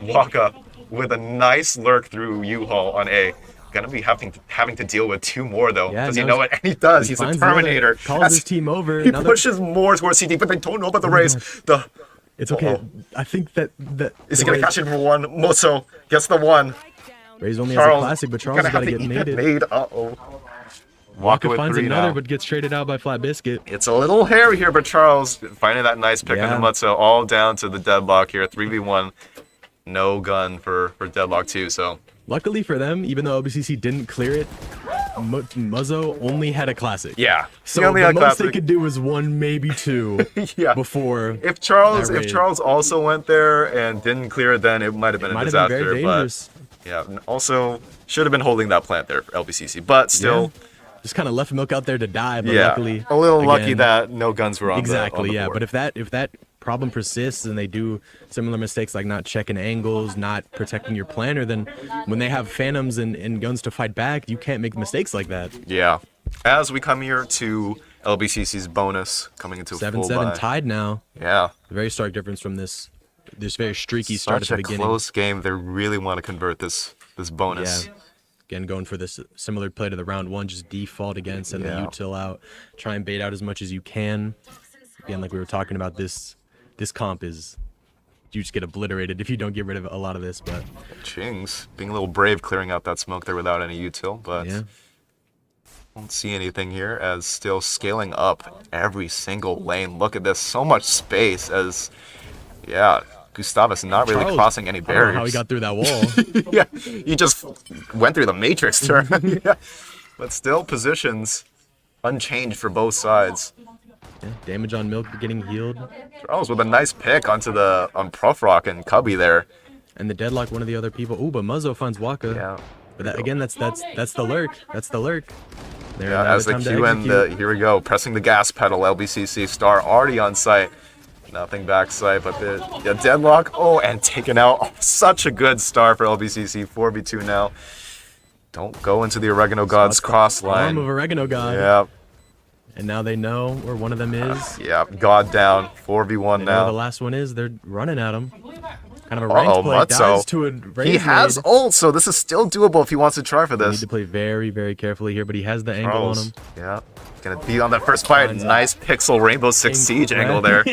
Waka with a nice lurk through U-Haul on A. Gonna be having to deal with two more though. Yeah, Does he no, know what? And he does. He's a finds the other, Terminator. calls his team over. He Another- pushes more towards CD, but they don't know about the race. It's okay. Uh-oh. I think that Is he gonna catch it for one? Moso gets the one. Ray's only has a Charles classic, but Charles gonna has got to have get to mated. Uh-oh. Waka with finds three another, now. but gets traded out by Flat Biscuit. It's a little hairy here, but Charles finding that nice pick Yeah. on the Mutso, all down to the deadlock here. 3v1. No gun for deadlock 2, so Luckily for them, even though LBCC didn't clear it, Muzzo only had a classic. yeah. So He only the had most they classic. could do was one, maybe two, Yeah. before. If Charles that raid. also went there and didn't clear it, then it might have been a Might have been disaster. very But dangerous. yeah, also should have been holding that plant there for LBCC. But still, Just kind of left Milk out there to die, but yeah, luckily. a little lucky again, that no guns were on Exactly, on the yeah. board. But if that problem persists and they do similar mistakes like not checking angles, not protecting your planner, then when they have phantoms and guns to fight back, you can't make mistakes like that. Yeah. As we come here to LBCC's bonus coming into a full 7-7 buy. tied now. Yeah. Very stark difference from this very streaky start Such at a the beginning. close game. They really want to convert this bonus. Yeah. Again, going for this similar play to the round one, just default again, send Yeah. the util out, try and bait out as much as you can. Again, like we were talking about, this comp is, you just get obliterated if you don't get rid of a lot of this. But Chings being a little brave clearing out that smoke there without any util, but yeah, don't see anything here as still scaling up every single lane. Look at this, so much space as, yeah, Gustavus not really Charles, crossing any I don't know barriers. how he got through that wall. Yeah, he just went through the matrix turn. Yeah. But still positions unchanged for both sides. Yeah, damage on Milk getting healed, Charles with a nice pick on Prof Rock and Cubby there. and the deadlock one of the other people. Ooh, but Muzzo finds Waka. Yeah. But that, again, that's the lurk. That's the lurk. There, Yeah, now as the time to Q and execute. here we go, pressing the gas pedal. LBCC Star already on site. Nothing backside, but the deadlock. Oh, and taken out. Oh, such a good start for LBCC. 4v2 now. Don't go into the Oregano Gods cross Arm line. of Oregano God. Yeah, And now they know where one of them is. yeah. God down. 4v1 They know the now. last one is. They're running at him. Kind of a ranked Uh-oh, play. Mutso. Dies to a raise He has raid. ult, so this is still doable if he wants to try for Need this. to play very, very carefully here, but he has the angle on Charles, him. yeah. Gonna be on that first fight. Nice pixel Rainbow Six Siege angle there.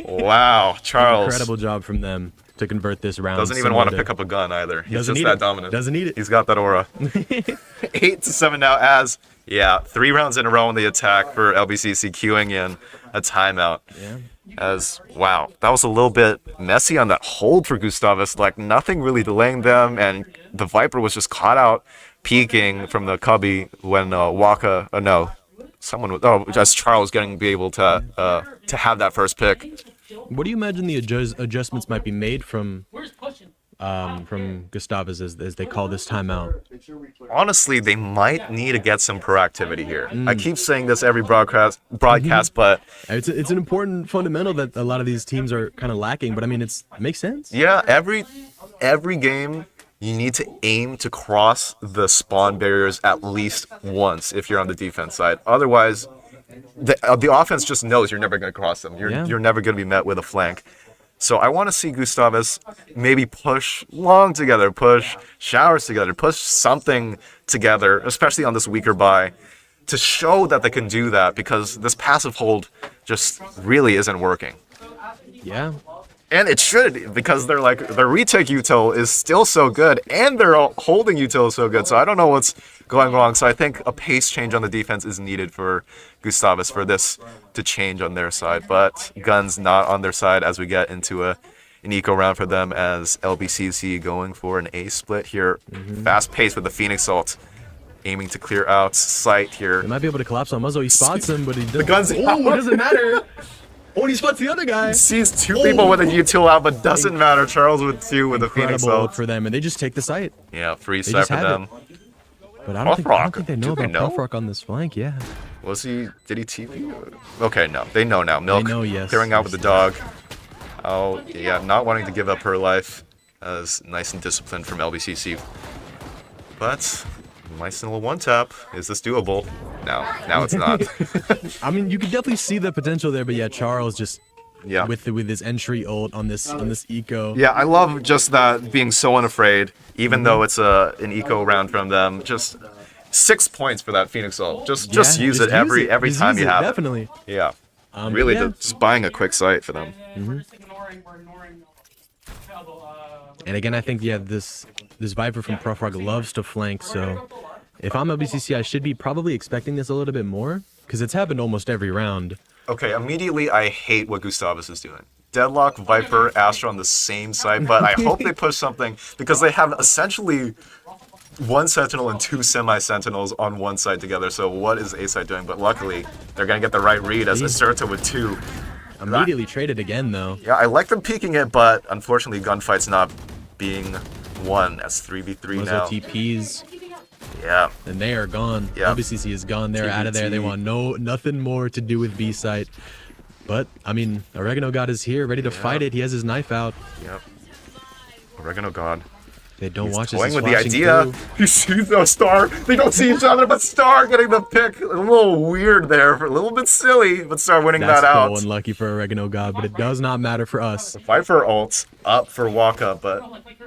Wow, Charles. Incredible job from them to convert this round. Doesn't even similar want to pick up a gun either. He's Doesn't just need that it. dominant. Doesn't need it. He's got that aura. 8-7 now as, yeah, 3 rounds in a row in the attack for LBCC queuing in a timeout. Yeah. As, wow, that was a little bit messy on that hold for Gustavus. Like, nothing really delaying them, and the Viper was just caught out peeking from the Cubby when Waka, someone was, just Charles be able to have that first pick. What do you imagine the adjustments might be made from Gustavus as they call this timeout? Honestly, they might need to get some proactivity here. I keep saying this every broadcast, but It's an important fundamental that a lot of these teams are kind of lacking, but I mean, it makes sense. yeah, every game you need to aim to cross the spawn barriers at least once if you're on the defense side. Otherwise, the offense just knows you're never going to cross them. You're never going to be met with a flank. So I want to see Gustavus maybe push long together, push showers together, push something together, especially on this weaker buy, to show that they can do that, because this passive hold just really isn't working. Yeah. And it should, because their retake util is still so good, and their holding util is so good. So I don't know what's going wrong. So I think a pace change on the defense is needed for Gustavus for this to change on their side. But guns not on their side as we get into an eco round for them, as LBCC going for an A split here. Fast pace with the Phoenix ult. aiming to clear out sight here. They might be able to collapse on Muzzo. He spots him, but he doesn't. The gun's it out. doesn't matter. Oh, he spots the other guy. Sees two people with a util out, but doesn't matter. Charles with two with a Phoenix Incredible ult. for them, and they just take the site. Yeah, free They sight just for have them. But I don't think they know Do they about know? Puffrock on this flank. Yeah. Was he? Did he TP? Okay, no. They know now. Milk know, yes. clearing out with the dog. Oh, yeah, not wanting to give up her life. As nice and disciplined from LBCC. But nice little one tap. Is this doable? No, now it's not. I mean, you can definitely see the potential there, but yeah, Charles just Yeah. with his entry ult on this eco. Yeah, I love just that being so unafraid, even though it's an eco round from them. Just 6 points for that Phoenix ult. Just use it every Just time use you have definitely. it. Yeah. Really, yeah. just buying a quick sight for them. And again, I think this Viper from Puffrock loves to flank. So if I'm LBCC, I should be probably expecting this a little bit more because it's happened almost every round. Okay, immediately I hate what Gustavus is doing. Deadlock, Viper, Astra on the same side, but I hope they push something because they have essentially one Sentinel and two semi-Sentinels on one side together. So what is A side doing? But luckily, they're going to get the right read as Acerta with two. Immediately traded again, though. Yeah, I like them peeking it, but unfortunately, gunfight's not being won as 3v3 Those now. are TPs, Yeah. and they are gone. Yeah. LBCC is gone. They're out of there. They TBT. want nothing more to do with B site. But I mean, Oregano God is here, ready to fight it. He has his knife out. Yep. Oregano God. They don't He's watch this. toying He's with the flashing idea. through. He sees no Star. They don't see each other, but Star getting the pick. A little weird there, a little bit silly, but Star winning That's that out. so unlucky for Oregano God, but it does not matter for us. Viper ults up for walk up, but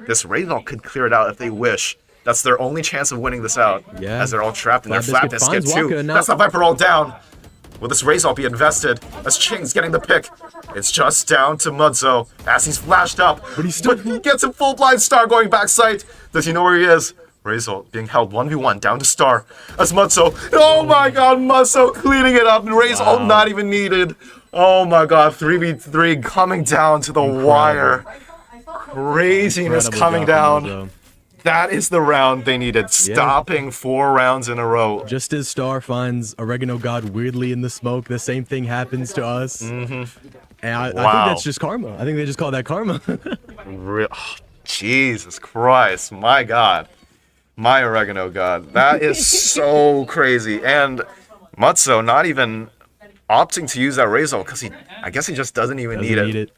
this Razor could clear it out if they wish. That's their only chance of winning this out. Yeah. As they're all trapped in their Flat flat Biscuit biscuit finds too. Waka, now- That's the Viper ult down. Will this Razor be invested? As Ching's getting the pick. It's just down to Mudzo as he's flashed up. But he's still- he gets a full blind. Star going back sight. Does he know where he is? Razor being held 1v1 down to Star as Mudzo. Oh my god, Mudzo cleaning it up. And Razor not even needed. Oh my god, 3v3 coming down to the wire. Craziness Incredible coming job from down. Muzzo. That is the round they needed. Stopping 4 rounds in a row. Just as Star finds Oregano God weirdly in the smoke, the same thing happens to us. And I think Wow. that's just karma. I think they just call that karma. Jesus Christ, my God. My Oregano God. That is so crazy. And Mutzo not even opting to use that Razor because I guess he just doesn't even need it.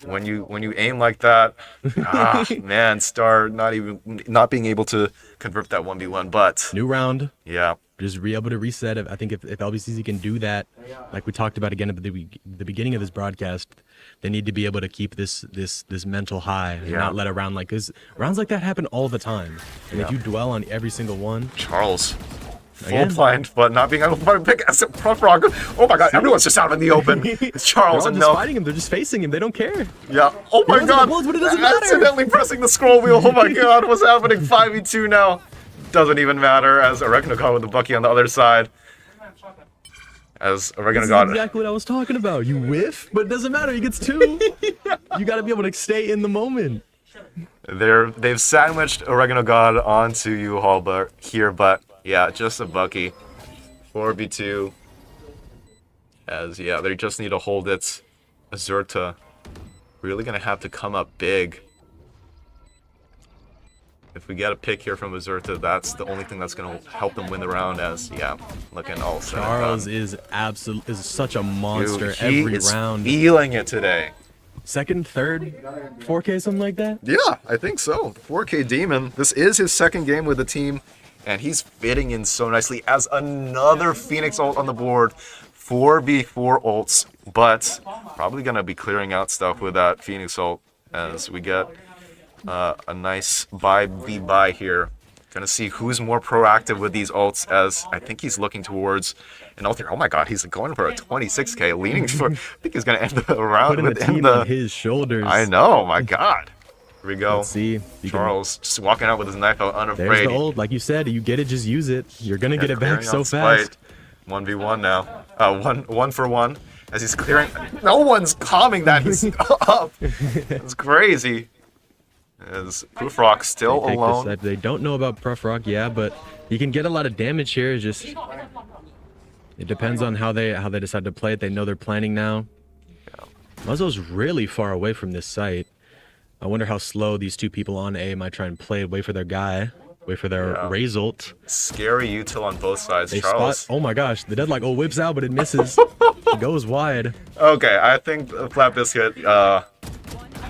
When you aim like that, man, Star not being able to convert that 1v1, but New round. yeah. Just be able to reset it. I think if LBCC can do that, like we talked about again at the beginning of this broadcast, they need to be able to keep this mental high and not let a round like this. Rounds like that happen all the time. And if you dwell on every single one, Charles. Full Again? blind, but not being able to find a pick. Oh my god, everyone's just out in the open. It's Charles they're all and just Milk. fighting him. They're just facing him. They don't care. Yeah. Oh my wasn't god. a blood, but it doesn't matter. Accidentally pressing the scroll wheel. Oh my god, what's happening? 5v2 now. Doesn't even matter as Oregano God with the Bucky on the other side. As Oregano This is God. exactly what I was talking about. You whiff, but it doesn't matter. He gets 2. You got to be able to stay in the moment. They've sandwiched Oregano God onto U-Haul here, but yeah, just a Bucky. 4v2. As they just need to hold it. Azurta really gonna have to come up big. If we get a pick here from Azurta, that's the only thing that's gonna help them win the round. As looking all set. Charles is such a monster Dude, he every is round. feeling it today. Second, third, 4K, something like that. Yeah, I think so. 4K Demon. This is his second game with the team, and he's fitting in so nicely as another Phoenix ult on the board. 4v4 ults, but probably going to be clearing out stuff with that Phoenix ult as we get a nice buy here. Going to see who's more proactive with these ults as I think he's looking towards an ult here. Oh my god, he's going for a 26k, leaning for, I think he's going to end the round Putting the with team on his shoulders. I know, my god. Here we go. Let's see. Charles just walking out with his knife out, There's unafraid. the old, like you said, you get it, just use it. You're gonna get it back Clearing so out Spite. fast. 1v1 now. One for one. As he's clearing. No one's calming that. He's up. It's crazy. As Proofrock still They take alone. this side. They don't know about Proofrock, yeah, but you can get a lot of damage here. Just it depends on how they decide to play it. They know they're planning now. Muzzo's really far away from this site. I wonder how slow these two people on A might try and play it. Wait for their guy. Wait for their result. Scary util on both sides, They Charles. spot. Oh my gosh, the deadlock. Oh, whips out, but it misses. It goes wide. Okay, I think Flat Biscuit,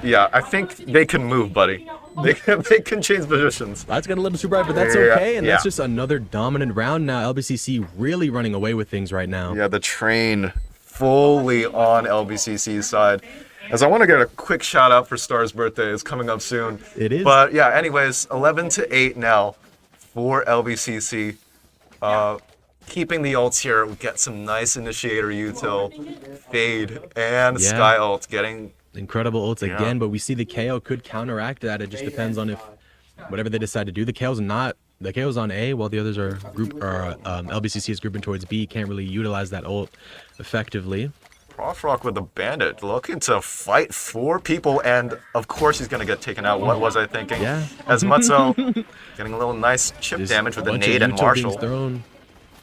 yeah, I think they can move, buddy. They can change positions. That's gonna let him super right, but that's Yeah, okay. And that's yeah. just another dominant round now. LBCC really running away with things right now. Yeah, the train fully on LBCC's side. As I want to get a quick shout out for Star's birthday, it's coming up soon. It is. But yeah, anyways, 11-8 now for LBCC. Keeping the ults here, we get some nice initiator util, fade, and Yeah. Sky ult getting. Incredible ults again, but we see the KO could counteract that. It just depends on if whatever they decide to do. The KO's on A, while the others are LBCC is grouping towards B. Can't really utilize that ult effectively. Proofrock with the bandit, looking to fight 4 people, and of course he's gonna get taken out. What was I thinking? Yeah. As Mutzo getting a little nice chip Just damage with a bunch of nade and util being Marshall. thrown.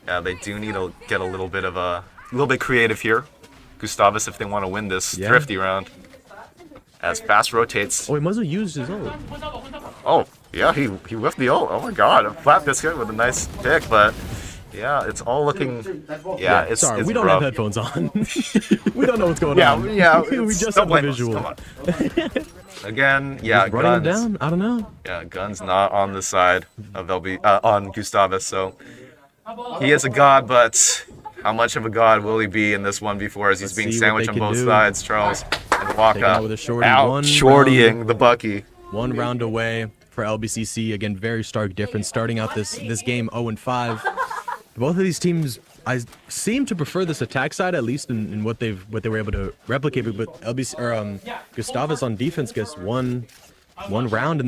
Yeah, they do need to get a little bit creative here. Gustavus, if they want to win this Yeah. thrifty round. As fast rotates. Oh, wait, Muzzo used his ult. Oh, yeah, he whiffed the ult. Oh my god, a Flat Biscuit with a nice pick, but yeah, it's all looking. Yeah, it's Sorry, it's we don't rough. have headphones on. We don't know what's going Yeah, on. yeah. We just don't have the blame us, visual. come on. Again, yeah, He's running him guns. down. I don't know. Yeah, guns not on the side of on Gustavus, so he is a god, but how much of a god will he be in this 1v4 as he's being see what sandwiched they on can both do. sides? Charles and Taking out Waka with a shorty. out One shortying the Bucky. One round away for LBCC. Again, very stark difference. Starting out this game 0-5. Both of these teams, I seem to prefer this attack side, at least in what they were able to replicate. But Gustavus on defense gets one round in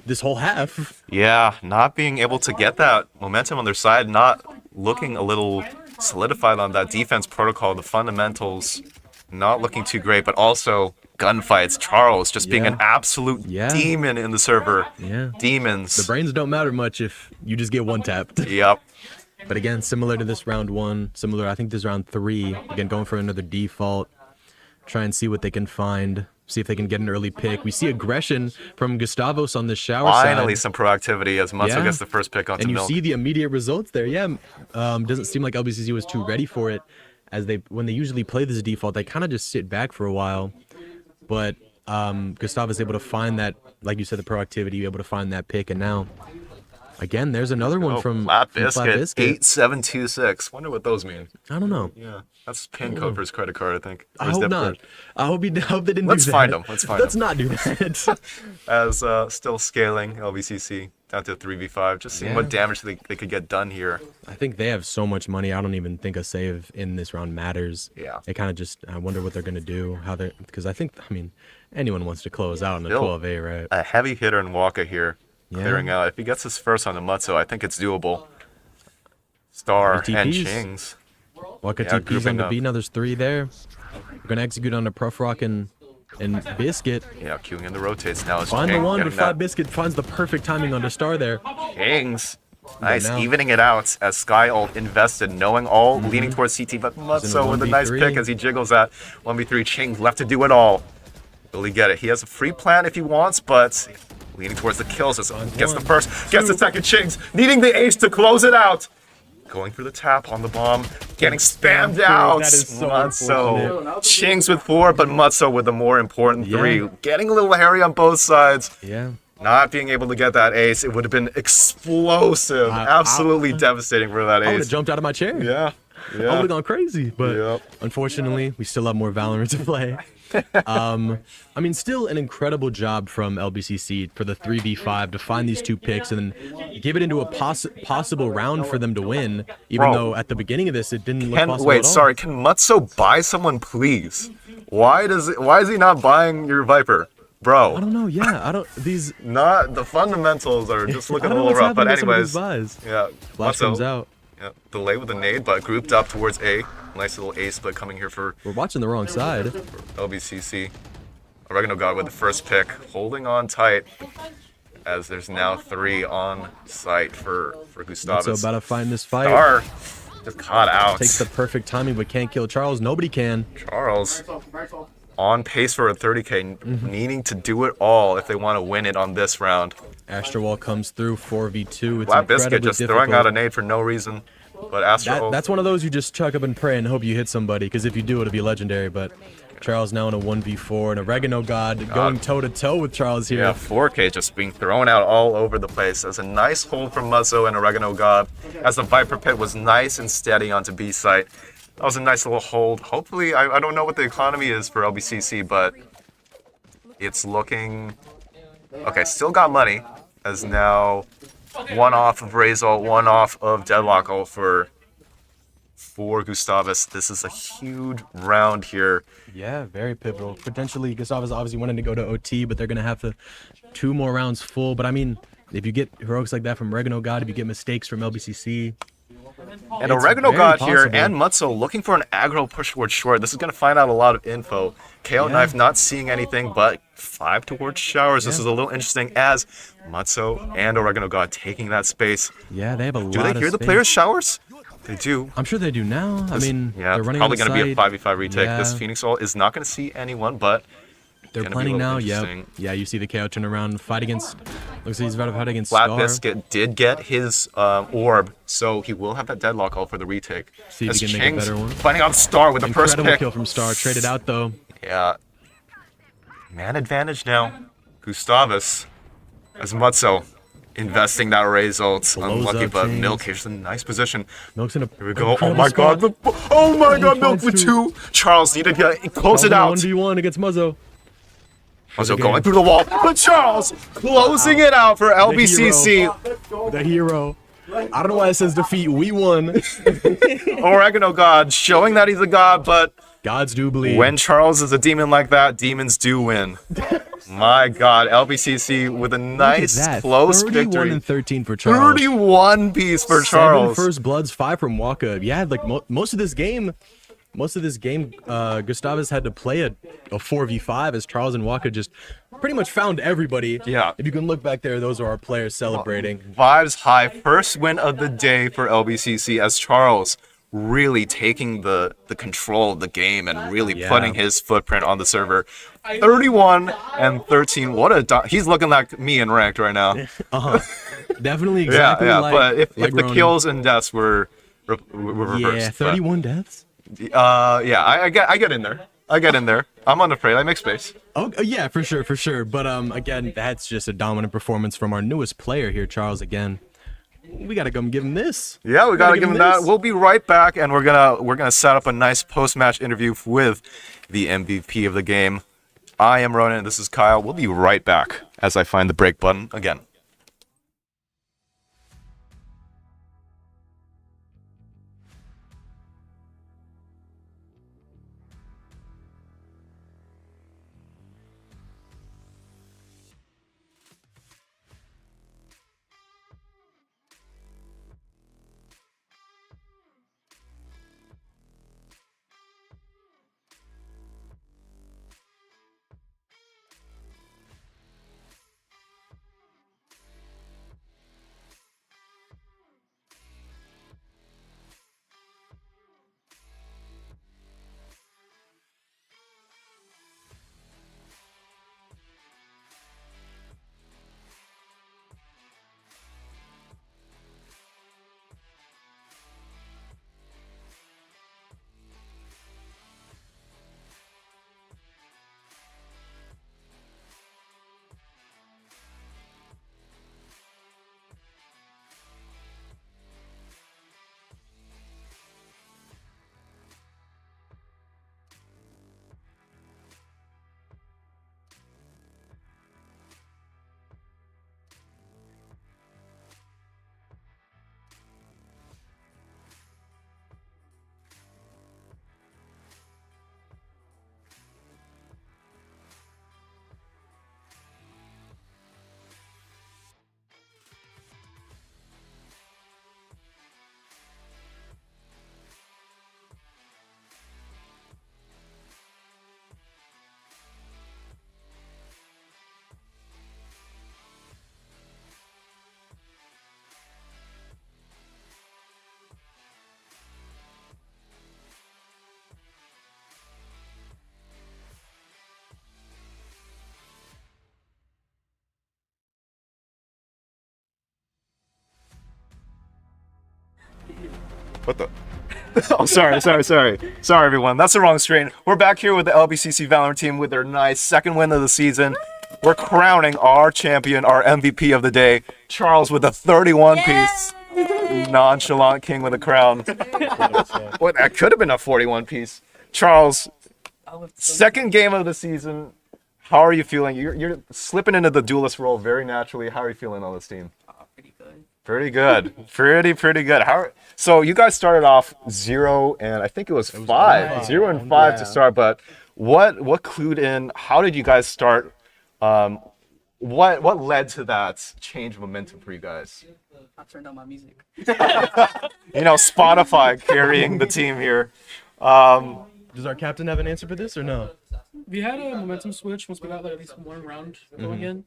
this whole half. Yeah, not being able to get that momentum on their side, not looking a little solidified on that defense protocol, the fundamentals not looking too great, but also gunfights. Charles just being Yeah. an absolute Yeah. demon in the server. Yeah. Demons. The brains don't matter much if you just get one tapped. Yep. But again, similar to this round 1, I think this round 3. Again, going for another default. Try and see what they can find. See if they can get an early pick. We see aggression from Gustavos on the shower Finally, side. some proactivity as Mutsu Yeah. gets the first pick onto And you Milk. see the immediate results there. Yeah, doesn't seem like LBCC was too ready for it. When they usually play this default, they kind of just sit back for a while. But Gustav is able to find that, like you said, the proactivity, able to find that pick. And now, again, there's another one from Flat from Biscuit, 8726. Wonder what those mean. I don't know. Yeah, that's pin code for his credit card, I think. Or I his hope debit not. card. I hope they didn't Let's do that. find 'em. Let's find Let's 'em. not do that. As still scaling LBCC down to 3v5. Just seeing Yeah. what damage they could get done here. I think they have so much money. I don't even think a save in this round matters. Yeah. It kind of just, I wonder what they're going to do. Because I mean, anyone wants to close out in a Bill. 12A, right? A heavy hitter in Waka here, Yeah. clearing out. If he gets his first on the Mutsu, I think it's doable. Star and TPs. Chings. Waka Yeah, TP's on grouping the up. B. Now there's 3 there. We're going to execute on the Proofrock and Biscuit. Yeah, queuing in the rotates now. Is Find the Ching one, getting but Flat that. Biscuit finds the perfect timing on the Star there. Chings. Nice, now- evening it out as Sky ult invested, knowing all, leaning towards CT, but Mutsu with a nice 1v3. pick as he jiggles that 1v3. Ching left to do it all. Will he get it? He has a free plan if he wants, but leaning towards the kills as gets the first, gets the second. Chings needing the ace to close it out. Going for the tap on the bomb, getting spammed out. That is so Mutsu. unfortunate. Chings with 4, but Mutsu with the more important 3. Yeah. Getting a little hairy on both sides. Yeah. Not being able to get that ace, it would have been explosive. Absolutely devastating for that I would have ace. jumped out of my chair. Yeah. I would Yeah. have gone crazy, but Yep. unfortunately, we still have more Valorant to play. I mean, still an incredible job from LBCC for the 3v5 to find these 2 picks and then give it into a possible round for them to win, even Bro. though at the beginning of this, it didn't look possible Wait, at all. sorry. Can Mutsu buy someone, please? Why is he not buying your Viper? I Bro, don't know. Yeah, these. not the fundamentals are just I looking a don't know little what's rough. But happening with some of anyways, these buys. yeah. Flash comes Mutsu, out. yeah, delay with the nade, but grouped up towards A. Nice little A split coming here for We're watching the wrong side. LBCC. Oregano God with the first pick, holding on tight as there's now 3 on site for Gustavus. So about to find this fight. Star just caught out. Takes the perfect timing, but can't kill Charles. Nobody can. Charles on pace for a 30K, needing to do it all if they want to win it on this round. Astrowall comes through 4v2. It's Black Biscuit just difficult. throwing out a nade for no reason. But Astro, That's one of those you just chuck up and pray and hope you hit somebody, because if you do, it'll be legendary. But Charles now in a 1v4, and Oregano God going toe-to-toe with Charles here. yeah, 4K just being thrown out all over the place. As a nice hold from Muzzo and Oregano God, as the Viper Pit was nice and steady onto B site. That was a nice little hold. Hopefully, I don't know what the economy is for LBCC, but it's looking... Okay, still got money, as now 1 off of Razor, 1 off of Deadlock ult for Gustavus. This is a huge round here. Yeah, very pivotal. Potentially, Gustavus obviously wanted to go to OT, but they're going to have to 2 more rounds full. But I mean, if you get heroics like that from Oregano God, if you get mistakes from LBCC... And Oregano God here and Mutso looking for an aggro push towards short. This is going to find out a lot of info. KO Knife not seeing anything but 5 towards showers. This is a little interesting as Mutso and Oregano God taking that space. Yeah, they have a lot of Do they hear the players' showers? They do. I'm sure they do now. I mean, yeah, they're running probably going to be a side. 5v5 retake. Yeah. This Phoenix Ult is not going to see anyone, but they're gonna be planning a little now. interesting. Yep. Yeah, you see the KO turn around, fight against. Looks like he's about to fight against Flat Scar. Biscuit did get his orb, so he will have that deadlock all for the retake. See if As he can Chang's make a better one. finding out Star with the first Incredible pick. kill from Star. Traded out though. Yeah. Man advantage now. Gustavus as Mutso investing that raise ult. Blows Unlucky, up but Chains. Milk is in a nice position. Milk's in a. Here we go. Oh my god. Oh my god, Milk with 2. Charles needed to close it out. 1v1 against Muzzo. Muzzo going through the wall. But Charles closing it out for LBCC. The hero. I don't know why it says defeat. We won. Oregano God showing that he's a god, but Gods do bleed. when Charles is a demon like that, demons do win. My god, LBCC with a nice close 31 victory. and 13 for Charles. 31 piece for 7 Charles. first bloods, 5 from Waka. Yeah, like most of this game, Gustavus had to play a 4v5 as Charles and Waka just pretty much found everybody. Yeah. If you can look back there, those are our players celebrating. Vibes high. First win of the day for LBCC as Charles really taking the control of the game and really putting his footprint on the server. 31 and 13. What a he's looking like me in ranked right now. Definitely exactly yeah. like But if the Ronan. kills and deaths were reversed. Yeah, 31 deaths. Yeah, I get in there. I'm unafraid. I make space. Oh yeah, for sure. But again, that's just a dominant performance from our newest player here, Charles. Again, we gotta come give him this. Yeah, we gotta give him that. this. We'll be right back, and we're gonna set up a nice post-match interview with the MVP of the game. I am Ronan. This is Kyle. We'll be right back as I find the break button again. What the? Oh, sorry, everyone. That's the wrong screen. We're back here with the LBCC Valorant team with their nice second win of the season. We're crowning our champion, our MVP of the day, Charles, with a 31-piece. Nonchalant king with a crown. Well, that could have been a 41-piece. Charles, second game of the season. How are you feeling? You're slipping into the duelist role very naturally. How are you feeling on this team? Pretty good. Pretty good. Pretty good. So you guys started off 0 and I think it was 5. 0 and 5 to start, but what clued in? How did you guys start? What led to that change of momentum for you guys? I turned on my music. Spotify carrying the team here. Does our captain have an answer for this or no? We had a momentum switch once we got at least one round going in.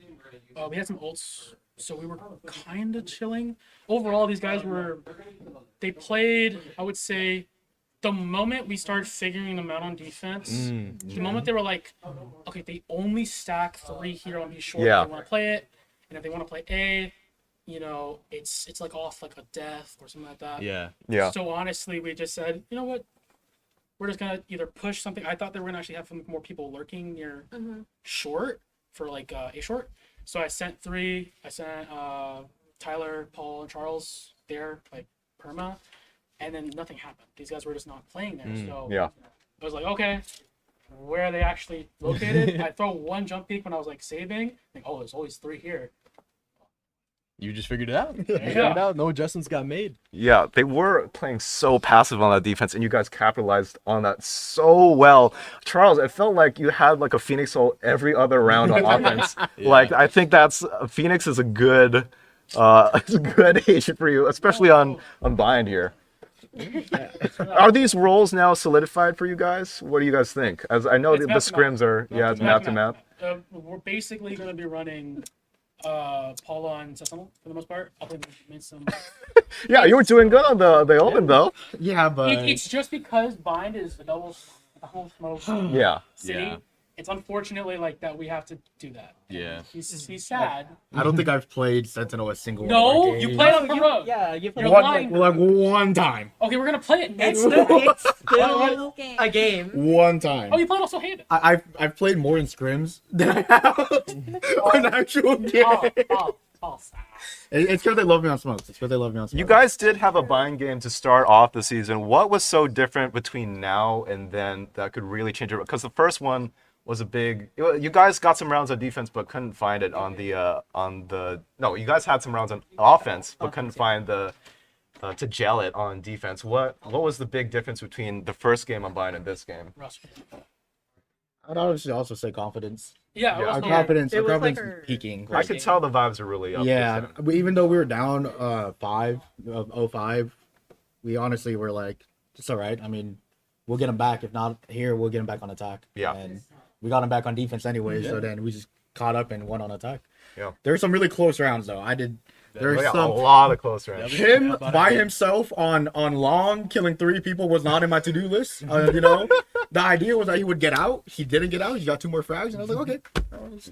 We had some ults, so we were kind of chilling. Overall, these guys they played, I would say, the moment we started figuring them out on defense, the moment they were like, okay, they only stack 3 here on B short if they want to play it, and if they want to play A, it's like off like a death or something like that. Yeah. So honestly, we just said, you know what? We're just gonna either push something. I thought they were gonna actually have some more people lurking near short for like A short. So I sent 3. I sent Tyler, Paul, and Charles there like perma, and then nothing happened. These guys were just not playing there. So I was like, okay, where are they actually located? I throw one jump peek when I was like saving. Like, oh, there's always 3 here. You just figured it out. Figured it out. No adjustments got made. Yeah, they were playing so passive on that defense, and you guys capitalized on that so well. Charles, it felt like you had like a Phoenix ult every other round on offense. Like, I think Phoenix is a good agent for you, especially on Bind here. Are these roles now solidified for you guys? What do you guys think? As I know the scrims are, it's map to map. We're basically going to be running Paula and Sesamo for the most part. I'll play some. Yeah, you were doing good on the open though. Yeah, but it's just because Bind is the double smoke city. Yeah. It's unfortunately like that we have to do that. Yeah. He's sad. I don't think I've played Sentinel a single No, game. you played on Pro. Yeah, you played You're lying. like one time. Okay, we're gonna play it next. It's still a game. One time. Oh, you played also Hayden. I've played more in scrims than I have an actual game. It's because they love me on smokes. You guys did have a Bind game to start off the season. What was so different between now and then that could really change it? Because the first one was a big. You guys got some rounds on defense, but couldn't find it on the. No, you guys had some rounds on offense, but couldn't find the to gel it on defense. What was the big difference between the first game on Bind and this game? I'd obviously also say confidence. Yeah, Our confidence It was is like peaking. I could tell the vibes are really up. Yeah, this time. even though we were down 5, we honestly were like, it's all right. I mean, we'll get them back. If not here, we'll get them back on attack. Yeah. And we got them back on defense anyway, so then we just caught up and won on attack. Yeah. There were some really close rounds though. There's a some lot of close rounds. him by himself on long killing 3 people was not in my to-do list. The idea was that he would get out. He didn't get out. He got 2 more frags, and I was like, okay.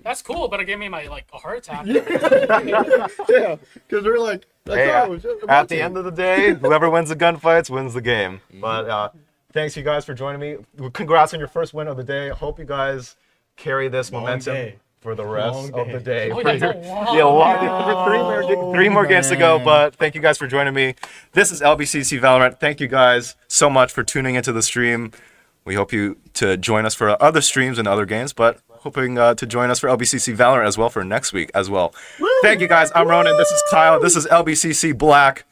That's cool, but it gave me a heart attack. Yeah, because we're like, At the end of the day, whoever wins the gunfights wins the game. But thanks you guys for joining me. Congrats on your first win of the day. Hope you guys carry this momentum for the rest of the day. Oh, yeah, For 3 more games to go, but thank you guys for joining me. This is LBCC Valorant. Thank you guys so much for tuning into the stream. We hope you to join us for other streams and other games, but hoping to join us for LBCC Valorant as well for next week as well. Thank you guys. I'm Ronan. This is Kyle. This is LBCC Black.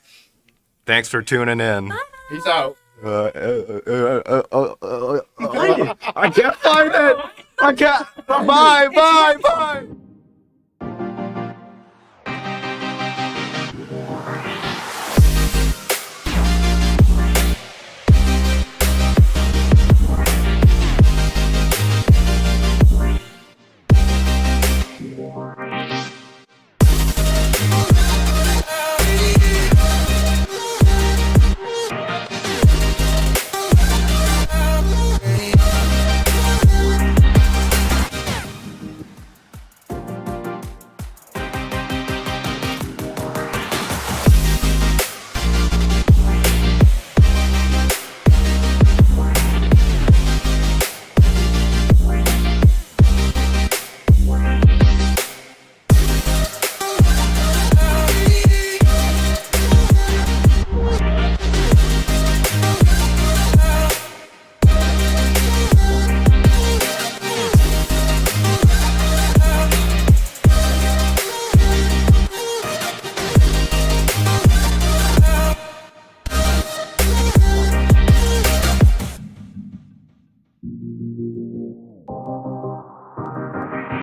Thanks for tuning in. Peace out. I can't find it. I can't. Bye.